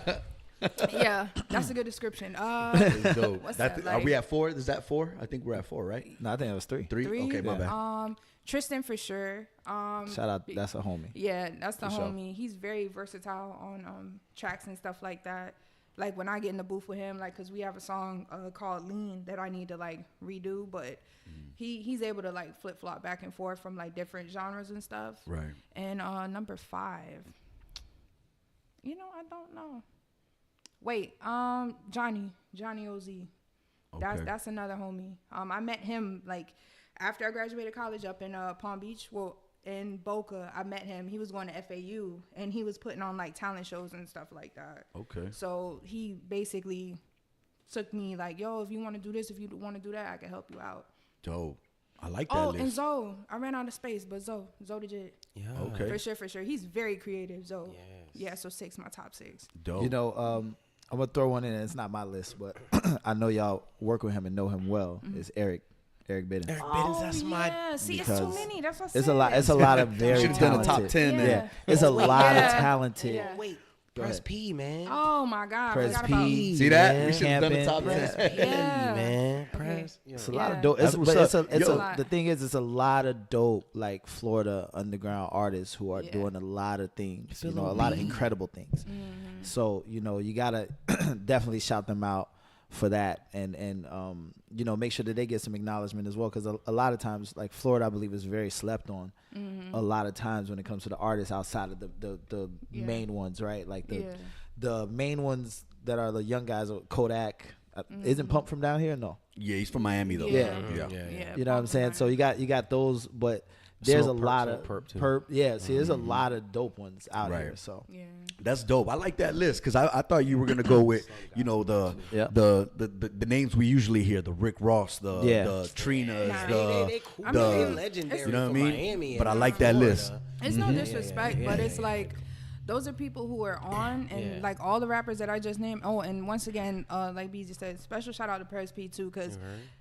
Yeah, that's a good description. It's dope. What's That- that, are like- we at 4? Is that 4? I think we're at 4, right? No, I think it was 3. 3? Three? Okay, my bad. Tristan for sure. Shout out, that's a homie. Yeah, that's the For sure. homie. He's very versatile on tracks and stuff like that. Like when I get in the booth with him, like, cause we have a song called Lean that I need to like redo, but he's able to like flip flop back and forth from like different genres and stuff. Right. And number 5, you know, I don't know. Wait, Johnny OZ. Okay. That's another homie. I met him like after I graduated college up in Palm Beach. Well, in Boca, I met him. He was going to FAU and he was putting on like talent shows and stuff like that. Okay. So he basically took me like, yo, if you want to do this, if you want to do that, I can help you out. Dope. I like that Oh, list. and Zoe. I ran out of space, but Zoe the Jit. Yeah. Okay. For sure. He's very creative, Zoe. Yes. Yeah, so 6, my top 6. Dope. You know, I'm gonna throw one in. It's not my list, but I know y'all work with him and know him well. It's Eric Biddens. Eric Biddens, that's my. Yeah, see, it's too Because many. That's what I said. It's a lot of very Should've done a talented. top 10 then. Yeah, it's a lot of Yeah. talented. Yeah. Wait, Go Press ahead. P, man. Oh my God, I Press forgot P. about. See that? man. We should have done a top Camping. 10. Yeah. Man, Okay. press. Yeah. It's a lot Yeah. of dope. That's what's up. It's Yo. a the thing is, it's a lot of dope like Florida underground artists who are Yeah. doing a lot of things. You Feel know, a the lot of beat. incredible things. So you know, you gotta definitely shout them out for that, and you know, make sure that they get some acknowledgement as well, because a lot of times, like Florida, I believe is very slept on. A lot of times when it comes to the artists outside of the Yeah. main ones, right? Like Yeah. the main ones that are the young guys, Kodak. Isn't Pump from down here? No. Yeah, he's from Miami though. Yeah. Yeah. Yeah. You know what I'm saying? So you got those, but there's Smoke a perp, lot smoke of perp, too. perp. Yeah, see, there's a lot of dope ones out Right. here. So Yeah. That's dope. I like that list because I thought you were gonna go with the names we usually hear, the Rick Ross, the Trinas, Nah. the I mean, legendary. you know what I mean? Miami But I like that list. It's no disrespect, but it's like those are people who are on, and like all the rappers that I just named. Oh, and once again, like BZ said, special shout out to Press P too, because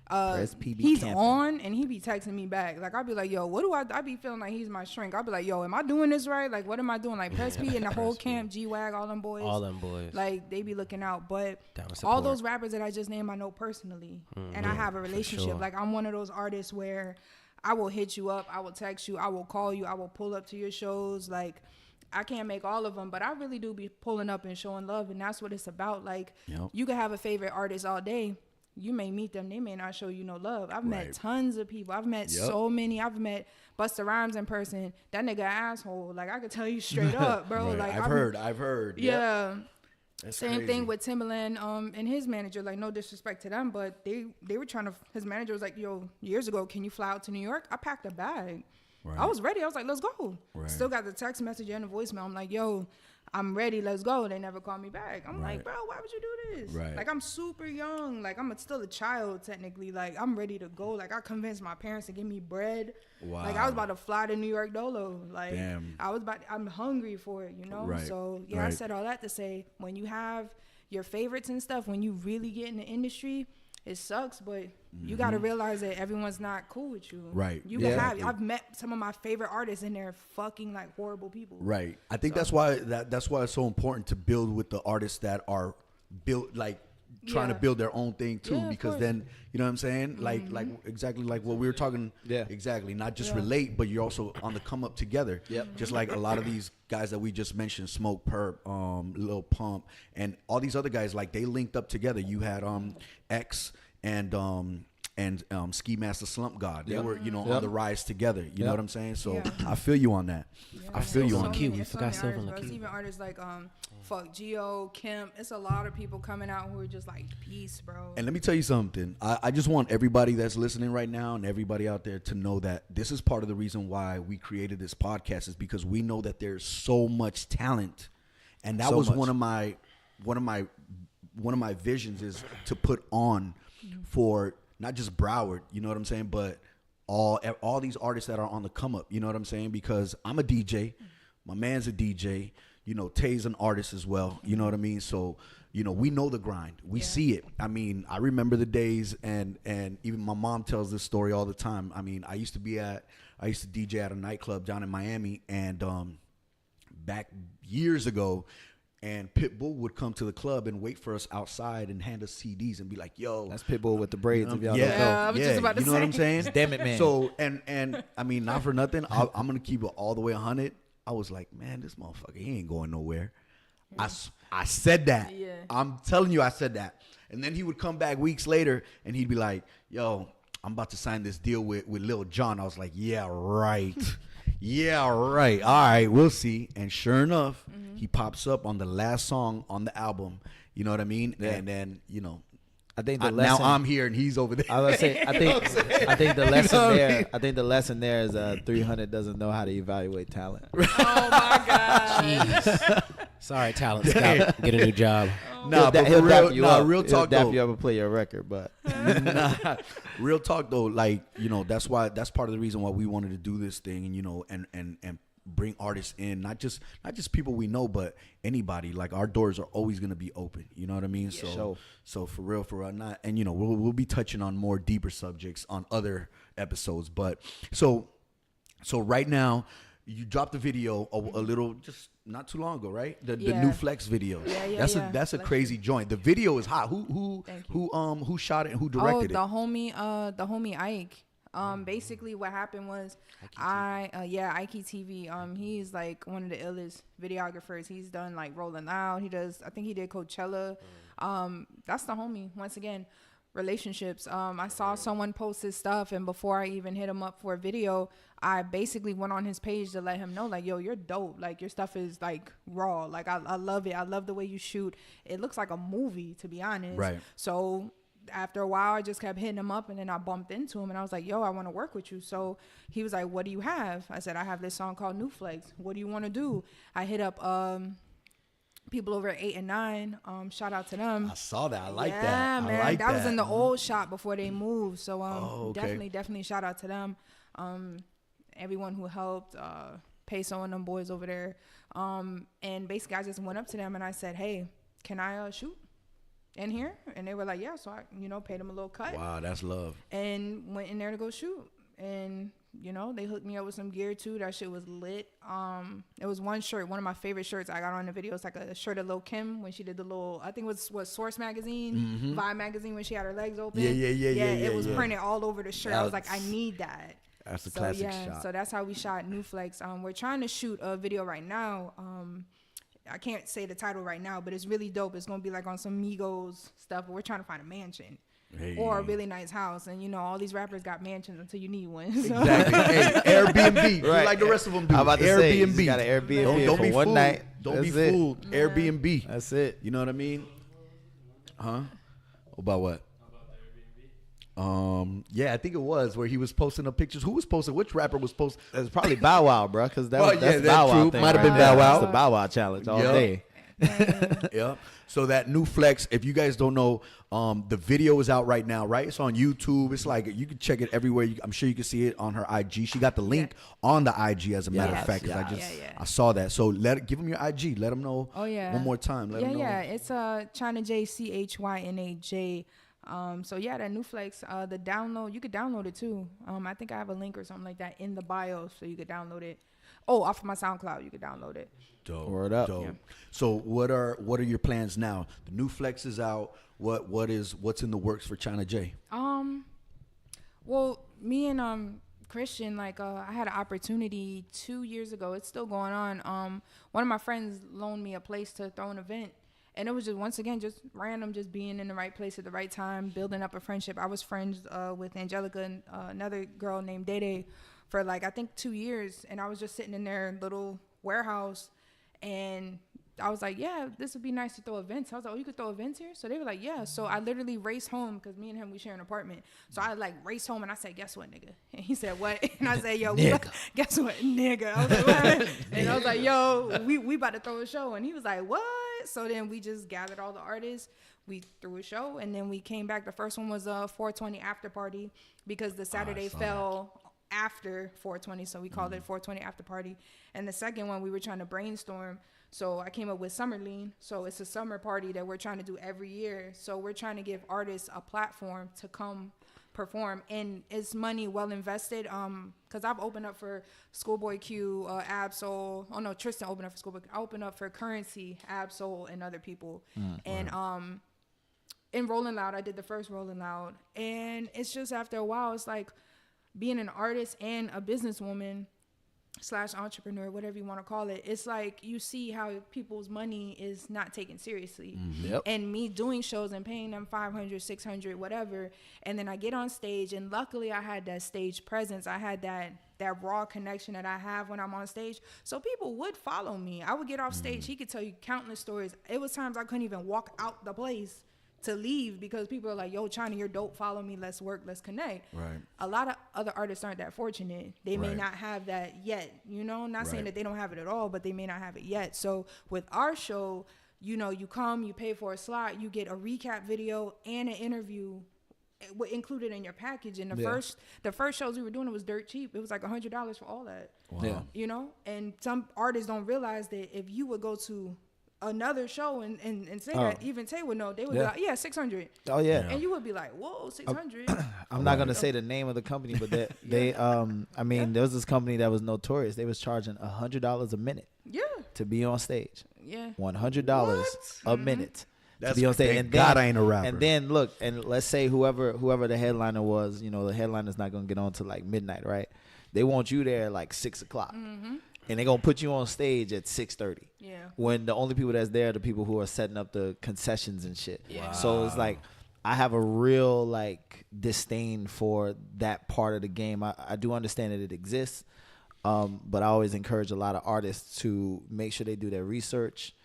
he's camping. on and he be texting me back. Like I'll be like, yo, what do I be feeling like he's my shrink. I'll be like, yo, am I doing this right? Like what am I doing? Like Press P and the whole camp, G-Wag, all them boys. Like they be looking out. But all those rappers that I just named, I know personally, and I have a relationship. Sure. Like I'm one of those artists where I will hit you up, I will text you, I will call you, I will pull up to your shows. Like I can't make all of them, but I really do be pulling up and showing love, and that's what it's about. Like you can have a favorite artist all day. You may meet them, they may not show you no love. I've met tons of people. I've met so many. I've met Busta Rhymes in person. That nigga asshole. Like I could tell you straight up, bro. Like I've heard. Yeah. That's Same crazy. thing with Timbaland and his manager. Like no disrespect to them, but they were trying to. His manager was like, "Yo, years ago, can you fly out to New York?" I packed a bag. Right. I was ready. I was like, "Let's go." Right. Still got the text message and the voicemail. I'm like, "Yo, I'm ready. Let's go." They never called me back. I'm like, "Bro, why would you do this?" Right. Like I'm super young. Like I'm still a child technically. Like I'm ready to go. Like I convinced my parents to give me bread. Wow. Like I was about to fly to New York Dolo. Like Damn. I'm hungry for it, you know? Right. So yeah, I said all that to say when you have your favorites and stuff, when you really get in the industry, it sucks, but you got to realize that everyone's not cool with you. Right. You can have. I've met some of my favorite artists, and they're fucking like horrible people. Right. I think that's why it's so important to build with the artists that are built like trying to build their own thing too, because then you know what I'm saying, like exactly like what we were talking. Exactly. Not just relate, but you're also on the come up together. Just like a lot of these guys that we just mentioned, Smoke Perp, Lil Pump, and all these other guys, like they linked up together. You had X and Ski Master Slump God. They were, on the rise together. You know what I'm saying? So I feel you on that. I feel you on that. We forgot Sylvan It's Lakeith. even artists like fuck Geo, Kim. It's a lot of people coming out who are just like peace, bro. And let me tell you something. I just want everybody that's listening right now and everybody out there to know that this is part of the reason why we created this podcast, is because we know that there's so much talent, and that was one of my visions, is to put on for not just Broward, you know what I'm saying, but all these artists that are on the come up, you know what I'm saying, because I'm a DJ, my man's a DJ, Tay's an artist as well, you know what I mean, so we know the grind, we see it. I mean, I remember the days, and even my mom tells this story all the time. I mean, I used to DJ at a nightclub down in Miami, and back years ago, and Pitbull would come to the club and wait for us outside and hand us CDs and be like, "Yo, that's Pitbull with the braids." If y'all yeah, don't know. I was just about to you know what I'm saying? Damn it, man. So and I mean, not for nothing, I'm gonna keep it all the way 100. I was like, man, this motherfucker, he ain't going nowhere. I said that. Yeah. I'm telling you, I said that. And then he would come back weeks later and he'd be like, "Yo, I'm about to sign this deal with Lil Jon." I was like, "Yeah, right." Yeah, right. All right, we'll see. And sure enough, he pops up on the last song on the album. You know what I mean? Yeah. And then, I think the lesson, now I'm here and he's over there. I was say, I think the lesson there. I think the lesson there is 300 doesn't know how to evaluate talent. Oh my god. Jeez. Sorry, talent scout. Get a new job. Nah, but he'll dap you up. Real talk He'll dap though. you up and play your record, but Nah, real talk though. Like that's part of the reason why we wanted to do this thing, and bring artists in, not just people we know, but anybody. Like our doors are always gonna be open. You know what I mean? Yeah. So for real, not, and we'll be touching on more deeper subjects on other episodes. But so right now, you dropped the video a little just not too long ago, right? The new Flex video. That's a crazy joint. The video is hot. Who shot it and who directed it? The homie Ike. Basically what happened was Ike TV. He's like one of the illest videographers. He's done like Rolling Loud. I think he did Coachella. That's the homie. Once again, relationships. I saw someone post his stuff, and before I even hit him up for a video, I basically went on his page to let him know, like, yo, you're dope. Like, your stuff is like raw. Like, I love it. I love the way you shoot. It looks like a movie, to be honest. Right. So after a while, I just kept hitting him up, and then I bumped into him, and I was like, yo, I want to work with you. So he was like, what do you have? I said, I have this song called New Flex. What do you want to do? I hit up people over at 8 and 9. Shout out to them. I saw that. I like yeah, that. man. I like that was in the old shop before they moved. So okay. definitely shout out to them. Everyone who helped, Peso and them boys over there. And basically I just went up to them and I said, hey, can I shoot in here? And they were like, yeah. So I, paid them a little cut. Wow, that's love. And went in there to go shoot. And, they hooked me up with some gear too. That shit was lit. It was one shirt, one of my favorite shirts I got on the video. It's like a shirt of Lil' Kim when she did the little, I think it was Source magazine, Vibe magazine, when she had her legs open. Yeah. It was printed all over the shirt. I was like, I need that. That's a classic shot. So that's how we shot New Flex. We're trying to shoot a video right now. I can't say the title right now, but it's really dope. It's gonna be like on some Migos stuff. But we're trying to find a mansion or a really nice house. And all these rappers got mansions until you need one. So. Exactly. Hey, Airbnb, Right. like the rest of them do. I'm about to Airbnb. say, you got an Airbnb Don't for be one fooled. night. Don't be That's it. fooled. Airbnb. That's it. You know what I mean? Huh? About what? Yeah, I think it was where he was posting up pictures. Who was posting? Which rapper was posting? It's probably Bow Wow, bro, because that's that's Bow Wow true. thing. Might have right been there. Bow Wow. That's the Bow Wow challenge all Yup. day. Yep. So that New Flex, if you guys don't know, the video is out right now, right? It's on YouTube. It's like you can check it everywhere. I'm sure you can see it on her IG. She got the link on the IG, as a matter of Yes. fact. 'Cause Yeah. I saw that. So give them your IG. Let them know. Oh yeah. One more time. Let them know. Yeah. It's Chyna J, CHYNA J. So yeah, that New Flex, the download, you could download it too. I think I have a link or something like that in the bio, so you could download it. Oh, off of my SoundCloud, you could download it. Dope. Word up. Dope. Yeah. So what are your plans now? The New Flex is out. What's in the works for Chyna J? Well, me and Christian, I had an opportunity 2 years ago. It's still going on. One of my friends loaned me a place to throw an event. And it was just, once again, just random, just being in the right place at the right time, building up a friendship. I was friends with Angelica and another girl named Day for I think 2 years. And I was just sitting in their little warehouse. And I was like, yeah, this would be nice to throw events. I was like, oh, you could throw events here? So they were like, yeah. So I literally raced home because me and him, we share an apartment. So I raced home and I said, guess what, nigga? And he said, what? And I said, yo, guess what, nigga? I was like, what? And I was like, yo, we about to throw a show. And he was like, what? So then we just gathered all the artists. We threw a show. And then we came back. The first one was a 420 after party because the Saturday fell after 420. So we called it 420 after party. And the second one, we were trying to brainstorm. So I came up with Summer Lean. So it's a summer party that we're trying to do every year. So we're trying to give artists a platform to come perform, and it's money well invested. Because I've opened up for Schoolboy Q, Absol. Oh no, Tristan opened up for Schoolboy. I opened up for Currency, Absol, and other people. And in Rolling Loud, I did the first Rolling Loud, and it's just after a while, it's like being an artist and a businesswoman / entrepreneur, whatever you want to call it. It's like you see how people's money is not taken seriously. Yep. And me doing shows and paying them 500, 600, whatever. And then I get on stage, and luckily I had that stage presence. I had that raw connection that I have when I'm on stage. So people would follow me. I would get off stage. He could tell you countless stories. It was times I couldn't even walk out the place to leave because people are like, yo, Chyna, you're dope. Follow me. Let's work. Let's connect. Right. A lot of other artists aren't that fortunate. They may Right. not have that yet. Not saying Right. that they don't have it at all, but they may not have it yet. So with our show, you come, you pay for a slot, you get a recap video and an interview included in your package. And the first shows we were doing, it was dirt cheap. It was like $100 for all that. Wow. Yeah. And some artists don't realize that if you would go to another show and say that, even Tay would know, they would be like, yeah, 600. Oh yeah. And you would be like, whoa, 600. I'm not gonna say the name of the company, but they there was this company that was notorious. They was charging $100 a minute Yeah. to be on stage. Yeah. $100 a minute That's to be on stage. thank And God then, I ain't a rapper. And then look, and let's say whoever the headliner was, the headliner's not gonna get on till midnight, right? They want you there 6 o'clock. And they're gonna put you on stage at 6:30. Yeah. When the only people that's there are the people who are setting up the concessions and shit. Yeah. So it's I have a real disdain for that part of the game. I do understand that it exists, but I always encourage a lot of artists to make sure they do their research.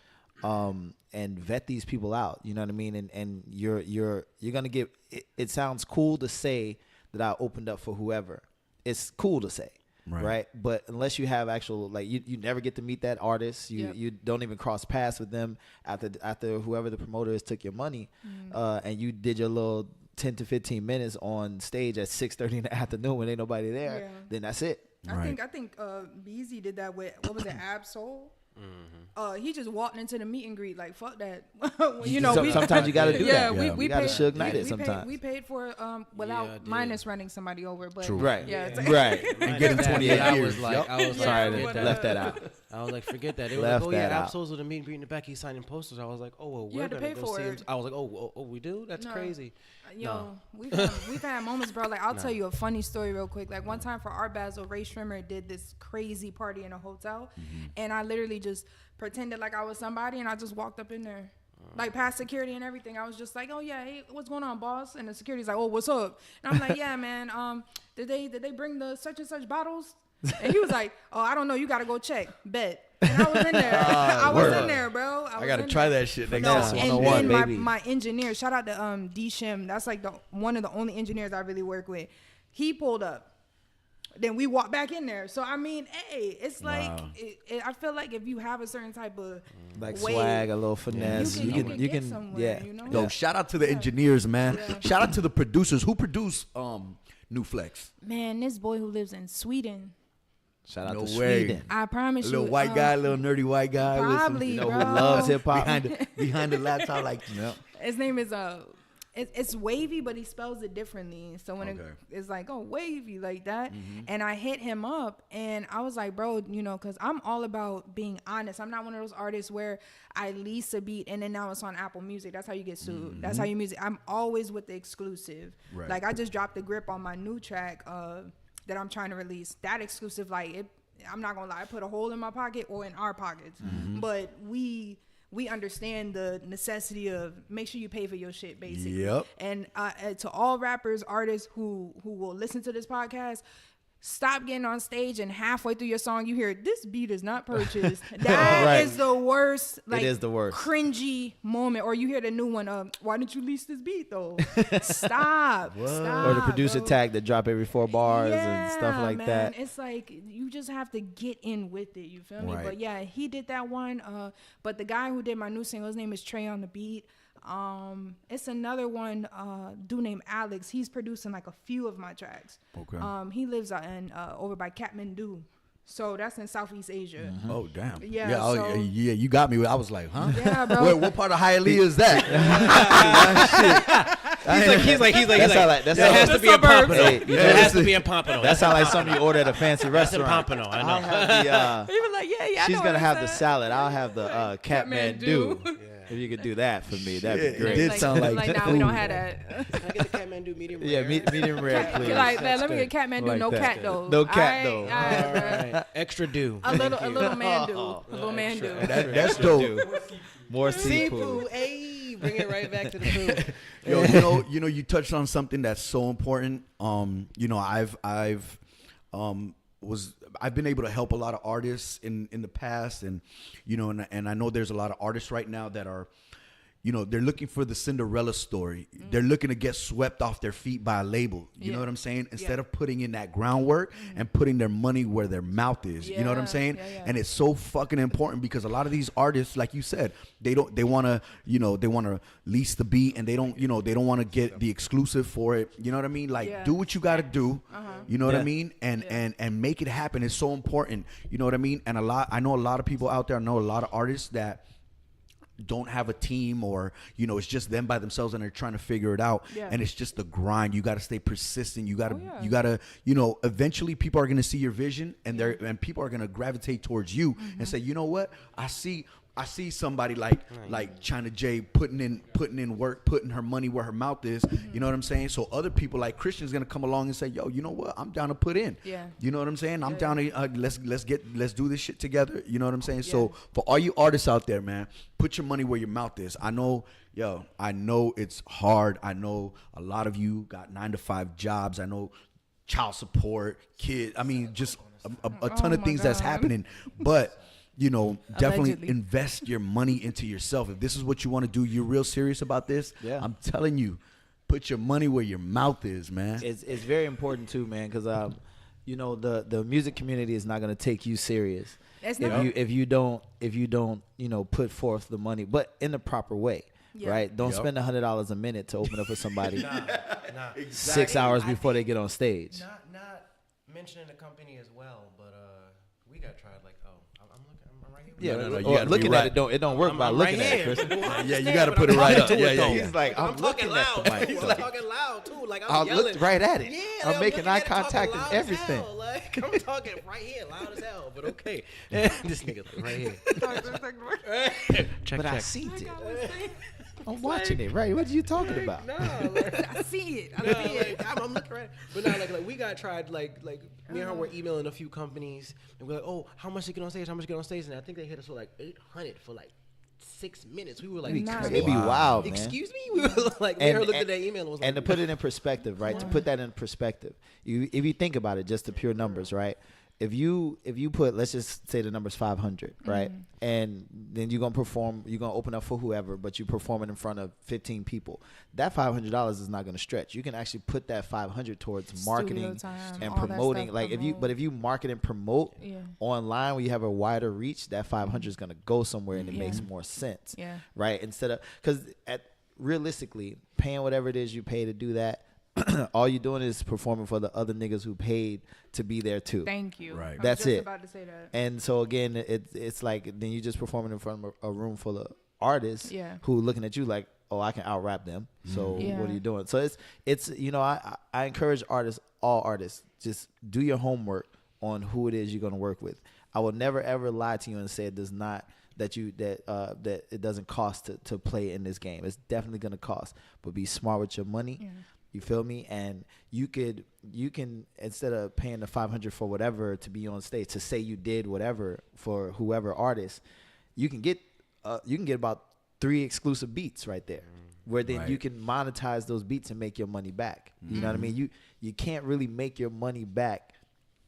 and vet these people out. You know what I mean? And you're gonna get. It sounds cool to say that I opened up for whoever. It's cool to say. Right. But unless you have actual, like, you never get to meet that artist. You don't even cross paths with them after whoever the promoter is took your money, and you did your little 10 to 15 minutes on stage at 6:30 in the afternoon when ain't nobody there. Then that's it. I think Beezy did that with, what was it, Ab-Soul? He just walked into the meet and greet like, fuck that. You know, sometimes you got to do that. We got to paid, Suge Knight it sometimes. We paid for without minus running somebody over, but right, yeah, right, and get him 28 years. I was like, sorry, left that out. I was like, forget that. They were Left like, oh yeah, that out. Absol's with the meet and greet in the back. He's signing posters. I was like, oh well, You we're had to gonna pay go for see him. it. I was like, oh, we do? That's crazy. Yo, we've had moments, bro. Like, I'll tell you a funny story real quick. Like, one time for Art Basel, Ray Shrimmer did this crazy party in a hotel, and I literally just pretended like I was somebody, and I just walked up in there, like past security and everything. I was just like, oh yeah, hey, what's going on, boss? And the security's like, oh, what's up? And I'm like, yeah, man. Did they bring the such and such bottles? And he was like, oh, I don't know. You got to go check. Bet. And I was in there. I was in there, bro. I got to try that shit next time. And then my engineer, shout out to D Shim. That's like one of the only engineers I really work with. He pulled up. Then we walked back in there. So, I mean, hey, it's like, I feel like if you have a certain type of like swag, a little finesse, you can get somewhere, you know? Yo, shout out to the engineers, man. Shout out to the producers. Who produced New Flex? Man, this boy who lives in Sweden. Shout out to way. Sweden. I promise you. Little white guy, little nerdy white guy. Probably, who bro. loves hip hop. behind the laptop, like, His name is it's Wavy, but he spells it differently. So when it's like, oh, Wavy, like that. And I hit him up, and I was like, bro, you know, because I'm all about being honest. I'm not one of those artists where I lease a beat and then now it's on Apple Music. That's how you get sued. That's how you music. I'm always with the exclusive. Right. Like, I just dropped the grip on my new track that I'm trying to release. That exclusive, like, I'm not gonna lie, I put a hole in my pocket or in our pockets. But we understand the necessity of make sure you pay for your shit, basically. Yep. And to all rappers, artists who will listen to this podcast, stop getting on stage and halfway through your song you hear this beat is not purchased. That is the worst. Like, it is the worst. Cringy moment. Or you hear the new one. Why didn't you lease this beat though? Stop. Or the producer tag that drop every 4 bars and stuff like that. It's like you just have to get in with it. You feel me? Right. But yeah, he did that one. But the guy who did my new single, his name is Trey on the Beat. It's another one, dude named Alex. He's producing like a few of my tracks. Okay. He lives in over by Kathmandu. So that's in Southeast Asia. Oh, damn. Yeah, Yeah, so- you got me. I was like, huh? Yeah, bro. Wait, what part of Hialeah is that? He's like, That has to be in Pompano. Hey, It has to be in Pompano. That sounds like something you order at a fancy That's in restaurant. Pompano. I I'll know. have the, He was like, yeah, I she's know gonna what have he the said. salad. I'll have the Kathmandu. Kathmandu. If you could do that for me, that'd Yeah, be great. it did sound like nah, we don't food. have that. Can I get the Kathmandu medium rare? Yeah, medium rare, please. You're like, let me get Kathmandu, Like no that. cat though. No cat though. All right, bro. Right. Extra do. A little man do. A little man do. That's dope. More seafood. Seafood. Hey, bring it right back to the food. Yo, you touched on something that's so important. You know, I've been able to help a lot of artists in the past, and you know, and I know there's a lot of artists right now that are, you know, they're looking for the Cinderella story. They're looking to get swept off their feet by a label. You know what I'm saying? Instead of putting in that groundwork and putting their money where their mouth is. You know what I'm saying? And it's so fucking important because a lot of these artists, like you said, they want to lease the beat, and they don't want to get the exclusive for it. You know what I mean? Like, do what you got to do. You know what I mean? And make it happen. It's so important. You know what I mean? And I know a lot of people out there. I know a lot of artists that don't have a team, or you know, it's just them by themselves and they're trying to figure it out. And it's just the grind. You got to stay persistent. You got to you know, eventually people are going to see your vision, and people are going to gravitate towards you and say, you know what, I see somebody like Chyna J putting in work, putting her money where her mouth is. You know what I'm saying? So other people like Christian's gonna come along and say, yo, you know what? I'm down to put in. You know what I'm saying? I'm down to let's do this shit together. You know what I'm saying? So for all you artists out there, man, put your money where your mouth is. I know it's hard. I know a lot of you got 9-to-5 jobs. I know child support, kids. I mean, just a ton of things that's happening, but definitely Allegedly. invest your money into yourself. If this is what you want to do, you're real serious about this. Yeah. I'm telling you, put your money where your mouth is, man. It's very important too, man, because the music community is not going to take you serious It's if not. you don't put forth the money, but in the proper way. Yeah. Right? Don't Yep. spend $100 a minute to open up for somebody Nah. 6 hours before they get on stage. Not mentioning the company as well, but we got tried like I'm right here. Yeah, No, you or gotta be looking right. at it don't work by looking at it, Chris. Yeah, you got to put it right up. Yeah. He's like, I'm talking looking at the loud. mic. I'm talking loud too. Like I I'm yelling. looked right at it. Yeah, I'm like, making looking eye at it, talking contact and loud as everything. hell. Like I'm talking right here, loud as hell. But okay, this nigga right here. Check, But I check. seen it. I'm watching it. Right? What are you talking about? Nah, like, I see it. I no, see it. like, I'm looking right. But now, like we got tried. Like me and her were emailing a few companies, and we're like, oh, how much to get on stage? How much to get on stage? And I think they hit us with like 800 for like 6 minutes. We were like, Nice. It'd be wild, man. excuse me. We were like, me and her looked at that email and was like, And to put it in perspective, right? To put that in perspective, if you think about it, just the pure numbers, right? If you put, let's just say the number's 500, right? And then you're gonna open up for whoever, but you're performing in front of 15 people. That $500 is not gonna stretch. You can actually put that 500 towards marketing time, and all that promoting. stuff, Like promote. if you market and promote Yeah. online, where you have a wider reach, that 500 is gonna go somewhere, and it Yeah. makes more sense, Yeah. right? Instead of realistically paying whatever it is you pay to do that. All you're doing is performing for the other niggas who paid to be there too. Thank you. Right. I was That's just it. about to say that. And so again, it's like then you just performing in front of a room full of artists Yeah. who looking at you like, oh, I can out rap them. So Yeah. what are you doing? So it's I encourage all artists, just do your homework on who it is you're gonna work with. I will never ever lie to you and say it does not that it doesn't cost to play in this game. It's definitely gonna cost, but be smart with your money. Yeah. You feel me? And you can instead of paying the 500 for whatever to be on stage, to say you did whatever for whoever artist, you can get about 3 exclusive beats right there, where then Right. you can monetize those beats and make your money back. You know what I mean? You can't really make your money back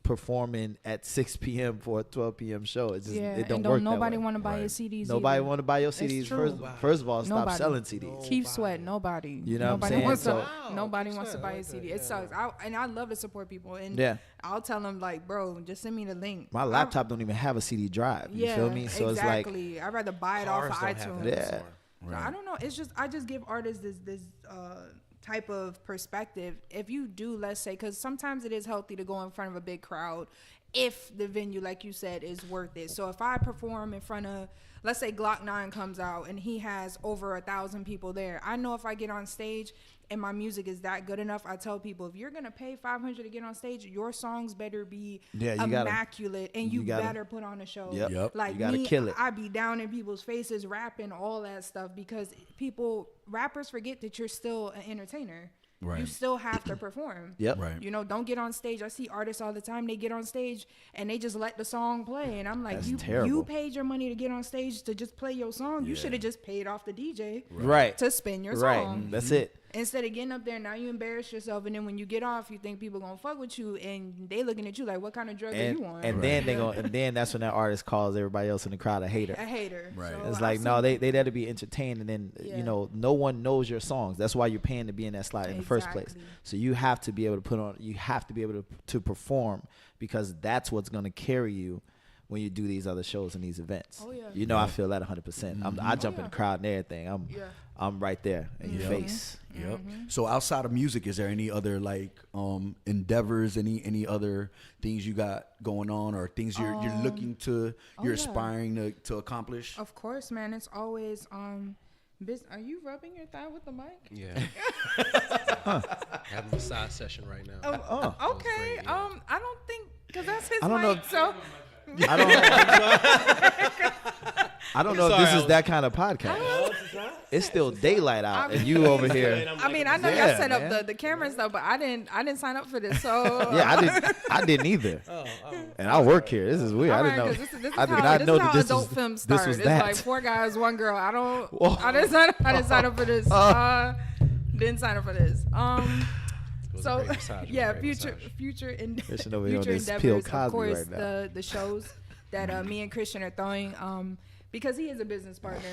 performing at 6 p.m. for a 12 p.m. show. It just Yeah. it don't and work. nobody that way. want to buy your Right. CDs. Nobody either. want to buy your It's CDs. true. First of all, stop Nobody. selling CDs. Keith Sweat, nobody. You know what I'm nobody saying? wants So- to. Nobody Keith wants to Sweat, buy I a like CD. that, It sucks. I love to support people, and Yeah. I'll tell them like, bro, just send me the link. My laptop don't even have a CD drive. You Yeah, feel me? So exactly. I'd rather buy it off of Cars don't have iTunes. that Yeah. anymore. I don't know. It's just I just give artists this type of perspective. If you do, let's say, because sometimes it is healthy to go in front of a big crowd if the venue, like you said, is worth it. So if I perform in front of, let's say Glock 9 comes out and he has over 1,000 people there, I know if I get on stage and my music is that good enough, I tell people, if you're gonna pay $500 to get on stage, your songs better be Yeah, you gotta- immaculate, and you gotta- better put on a show. Yep. Like You gotta me, kill it. I be down in people's faces rapping all that stuff, because rappers forget that you're still an entertainer. Right. You still have to perform. Yep. Right. You know, don't get on stage. I see artists all the time. They get on stage and they just let the song play, and I'm like, That's you terrible. paid your money to get on stage to just play your song. You should have just paid off the DJ Right. to spin your Right. song. That's it. Instead of getting up there, now you embarrass yourself, and then when you get off, you think people gonna fuck with you, and they looking at you like, what kind of drug are And you on? then that's when that artist calls everybody else in the crowd a hater. a hater. Right. So It's I've like, no, seen- they there to be entertained, and then Yeah. you know, no one knows your songs. That's why you're paying to be in that slot in the first place. Exactly. So you have to be able to put on, you have to be able to perform, because that's what's gonna carry you when you do these other shows and these events. Oh, yeah. You know, I feel that 100%. I jump in yeah. the crowd and everything. Yeah. I'm right there in your Yeah. face. Yep. So outside of music, is there any other like endeavors, any other things you got going on, or things you're looking to, you're yeah. aspiring to accomplish? Of course, man. It's always Are you rubbing your thigh with the mic? Yeah. Having a massage session right now. Oh, okay. great, yeah. I don't think, because that's his I don't mic. know. So I don't know if this is that kind of podcast. It's still daylight out, and you over here. I mean, I know Yeah, y'all set man. up the camera and stuff, but I didn't sign up for this. So Yeah, I didn't either. And I work here. This is weird. I All didn't right, know. 'cause this is I did how, not this know is that how this adult was films this start. was It's that. like 4 guys, 1 girl. Whoa. I didn't sign up for this. Didn't sign up for this. was a So great massage. It was a yeah, great future massage. future Christian over here on future this Bill endeavors. Of Cosby course, right now. the shows. that me and Christian are throwing, because he is a business partner.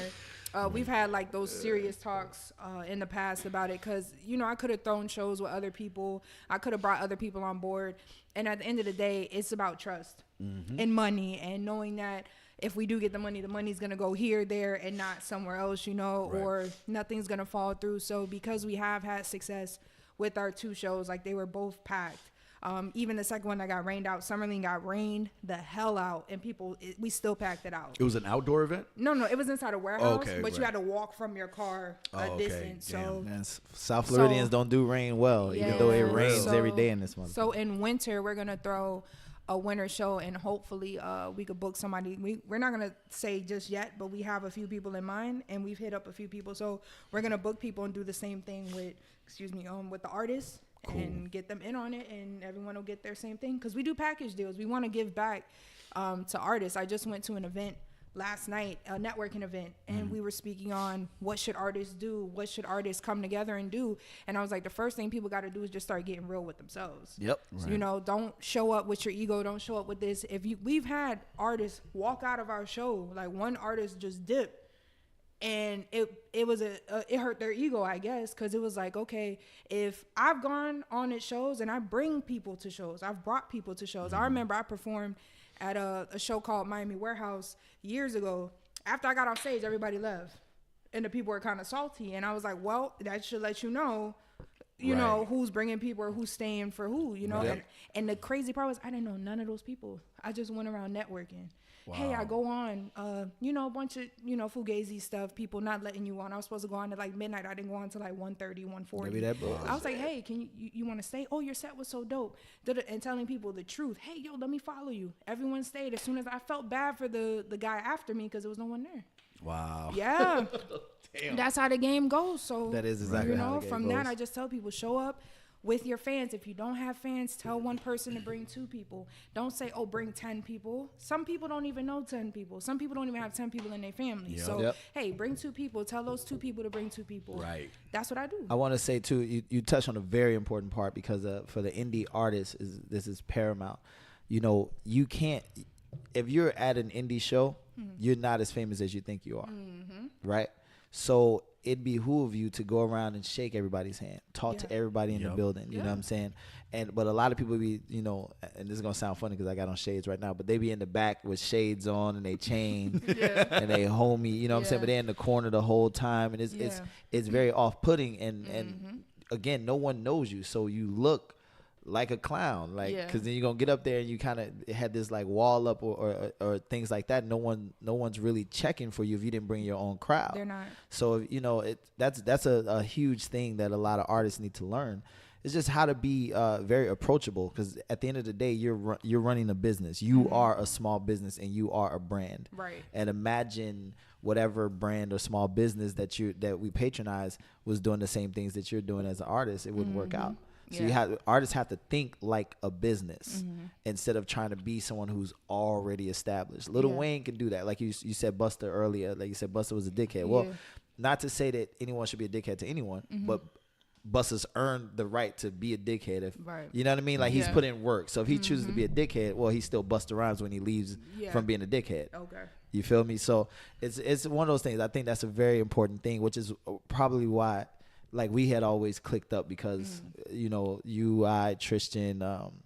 We've had like those serious talks in the past about it, because I could have thrown shows with other people. I could have brought other people on board, and at the end of the day, it's about trust and money, and knowing that if we do get the money's gonna go here, there, and not somewhere else, or nothing's gonna fall through. So because we have had success with our 2 shows, like they were both packed. Even the second one that got rained out, Summerlin got rained the hell out, and we still packed it out. It was an outdoor event? No, it was inside a warehouse, Okay, but you had to walk from your car a distance. So South Floridians don't do rain well, even though it rains every day in this month. So in winter, we're gonna throw a winter show, and hopefully we could book somebody. We're not gonna say just yet, but we have a few people in mind, and we've hit up a few people. So we're gonna book people and do the same thing with the artists. Cool. And get them in on it, and everyone will get their same thing, because we do package deals. We want to give back to artists. I just went to an event last night, a networking event, and we were speaking on what should artists do, what should artists come together and do. And I was like, the first thing people got to do is just start getting real with themselves. Yep. Right. So, don't show up with your ego. Don't show up with this. We've had artists walk out of our show, like one artist just dipped. And it hurt their ego, I guess, because it was like, okay, if I've gone on its shows and I bring people to shows, I've brought people to shows. I remember I performed at a show called Miami Warehouse years ago. After I got off stage, everybody left, and the people were kind of salty. And I was like, well, that should let you know, who's bringing people or who's staying for who, Yep. And the crazy part was I didn't know none of those people. I just went around networking. Wow. Hey, I go on, a bunch of, fugazi stuff, people not letting you on. I was supposed to go on at like midnight. I didn't go on to like 1:30, 1:40. Maybe that buzz. I was like, hey, can you want to stay? Oh, your set was so dope. And telling people the truth. Hey, yo, let me follow you. Everyone stayed. As soon as I felt bad for the guy after me, because there was no one there. Wow. Yeah. Damn. That's how the game goes. So that is exactly how the game from goes. that, I just tell people, show up with your fans. If you don't have fans, tell one person to bring 2 people. Don't say, oh, bring 10 people. Some people don't even know 10 people. Some people don't even have 10 people in their family. Yep. So, hey, bring 2 people. Tell those 2 people to bring 2 people. Right. That's what I do. I want to say, too, you touched on a very important part, because for the indie artists, this is paramount. You can't, if you're at an indie show, you're not as famous as you think you are, right? So it behoove you to go around and shake everybody's hand, talk to everybody in the building. You know what I'm saying? But a lot of people be, and this is gonna sound funny because I got on shades right now, but they be in the back with shades on and they chain and they homie. You know what I'm saying? But they're in the corner the whole time, and it's very off-putting. And again, no one knows you, so you look like a clown, because then you're gonna get up there and you kind of had this like wall up or things like that. No one's really checking for you if you didn't bring your own crowd. They're not. So that's a huge thing that a lot of artists need to learn. It's just how to be very approachable, because at the end of the day, you're running a business. You are a small business and you are a brand. Right. And imagine whatever brand or small business that we patronize was doing the same things that you're doing as an artist. It wouldn't work out. So artists have to think like a business instead of trying to be someone who's already established. Lil Wayne can do that. Like you said Busta earlier. Like you said, Busta was a dickhead. Well, not to say that anyone should be a dickhead to anyone, but Busta's earned the right to be a dickhead. You know what I mean? Like he's put in work. So if he chooses to be a dickhead, well, he's still Busta Rhymes when he leaves from being a dickhead. Okay. You feel me? So it's one of those things. I think that's a very important thing, which is probably why like we had always clicked up, because you, I, Tristan,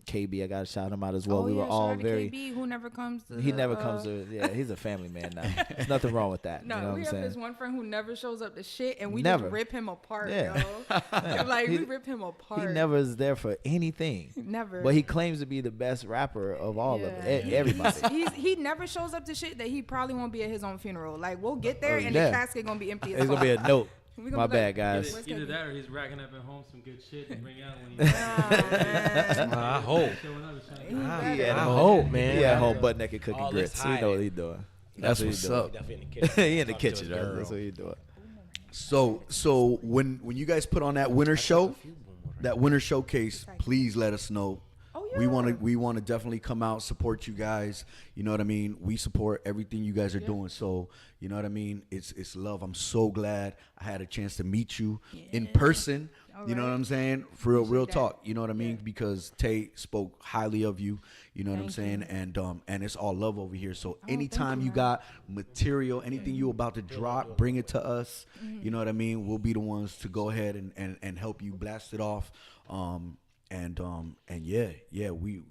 KB, I gotta shout him out as well. We were all very. KB, who never comes to. He never comes to. Yeah, he's a family man now. There's nothing wrong with that. No, you know we what I'm have saying? this one friend who never shows up to shit, and we Never. just rip him apart, Yeah. yo. Like we rip him apart. He never is there for anything. Never. But he claims to be the best rapper of all of them. Everybody. He never shows up to shit that he probably won't be at his own funeral. Like we'll get there and the casket gonna be empty. It's gonna be a note. My bad, guys. Either that or he's racking up at home some good shit to bring out when he's I hope. I hope, man. He at home butt naked cooking All grits. this So you know what he's doing. That's what what's he's doing. up. Definitely in the kitchen. He in the Talk to kitchen, his right? girl. That's what he's doing. So when you guys put on that winter show, that winter showcase, please let us know. We want to definitely come out, support you guys. You know what I mean? We support everything you guys are doing. So, you know what I mean? It's love. I'm so glad I had a chance to meet you in person. You know right. what I'm saying? For real Appreciate that. talk. You know what I mean? Yeah. Because Tay spoke highly of you. You know what I'm Thank saying? you. And it's all love over here. So thank anytime you, you man. got material, anything you about to drop, bring it to us. You know what I mean? We'll be the ones to go ahead and help you blast it off. And yeah, we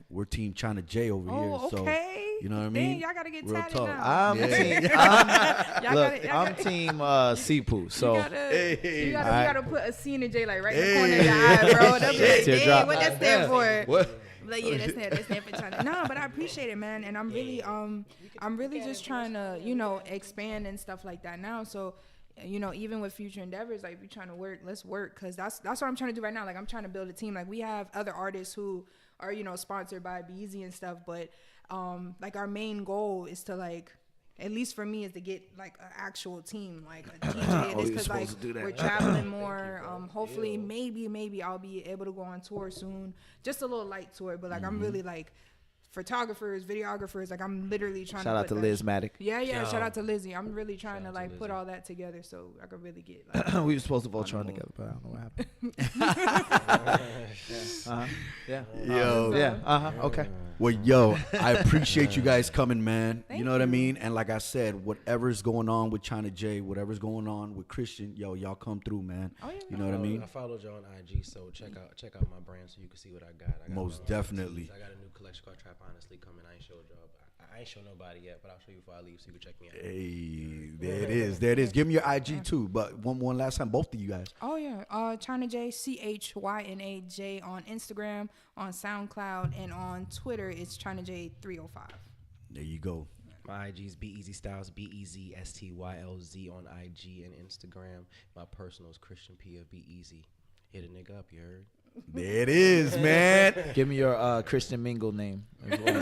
we're team Chyna J over here. Oh, So okay. you know what I Dang, mean? y'all gotta get Real tatted talk. now. I'm Yeah. team. Y'all Look, gotta- I'm team Sipu. So you Hey. gotta put a Chyna J like right in the corner of your eye, bro. They'll be like, Teardrop. dang, what that stand for? What? Like, yeah, that's stand for China. No, but I appreciate it, man, and I'm really just trying to, expand and stuff like that now. So, even with future endeavors, like if you're trying to work, let's work, cause that's what I'm trying to do right now. Like I'm trying to build a team. Like we have other artists who are sponsored by Be Easy and stuff, but like our main goal is to like. At least for me, is to get like an actual team, like a DJ. you're Because like supposed to do that. we're traveling more. Hopefully, maybe I'll be able to go on tour soon. Just a little light tour, but like I'm really like photographers, videographers. Like I'm literally trying shout to out to put Liz that. Matic. Yeah. Shout out to Lizzie. I'm really trying to like put all that together so I could really get like. We were supposed to Voltron together, but I don't know what happened. Yeah. Yo. Yeah. Okay. Well, yo, I appreciate you guys coming, man. Thank You know what I you. mean? And like I said, whatever's going on with Chyna J, whatever's going on with Christian, yo, y'all come through, man. Oh, yeah, You know what I mean? I followed you on IG, so check out my brand so you can see what I got. I got Most my own definitely. tees. I got a new collection called Trap Honestly coming. I ain't showed y'all. I ain't show nobody yet, but I'll show you before I leave so you can check me out. Hey, there it is. There it is. Give me your IG too. But one last time, both of you guys. Oh yeah, Chyna J, Chyna J on Instagram, on SoundCloud, and on Twitter it's Chyna J 305. There you go. My IG is Be Easy Styles, BEZSTYLZ on IG and Instagram. My personal is Christian P of Be Easy. Hit a nigga up, you heard? There it is, man. Give me your Christian Mingle name. As well.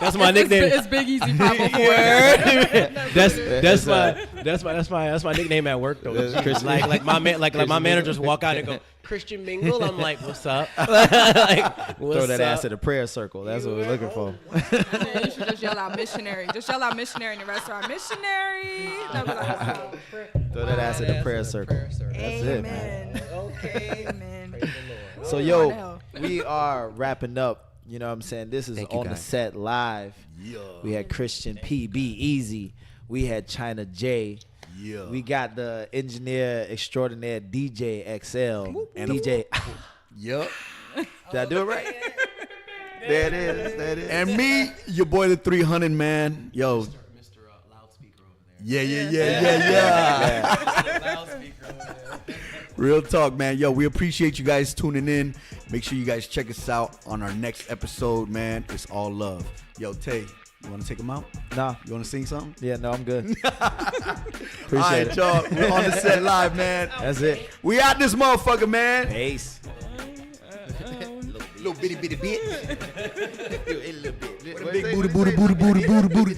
That's my nickname. It's Big Easy 504. That's my nickname at work though. Like my managers walk out and go, Christian Mingle. I'm like, what's up? Like, what's Throw that up? ass at a prayer circle. That's what we're looking for. Man, you should just yell out missionary. Just yell out missionary in the restaurant. Missionary. They'll be like, what's up? Throw that ass at the prayer circle. That's it, man. Amen. Okay. Amen. Praise the Lord. So Oh, yo, hell. we are wrapping up. You know what I'm saying? This is Thank you, on the guys. set live. Yeah. We had Christian P, Be Easy. We had Chyna J. Yeah. We got the engineer extraordinaire DJ XL. And DJ. Yep. Did I do it right? There it is. There it is. And me, your boy the 300 man. Yo. Mr. Loudspeaker over there. Yeah. Loudspeaker over there. Real talk, man. Yo, we appreciate you guys tuning in. Make sure you guys check us out on our next episode, man. It's all love. Yo, Tay, you want to take them out? Nah. You want to sing something? Yeah, no, I'm good. All Appreciate right, it. y'all. We're on the set live, man. That's it. We out this motherfucker, man. Peace. Little bitty bit. A little bit. Big booty.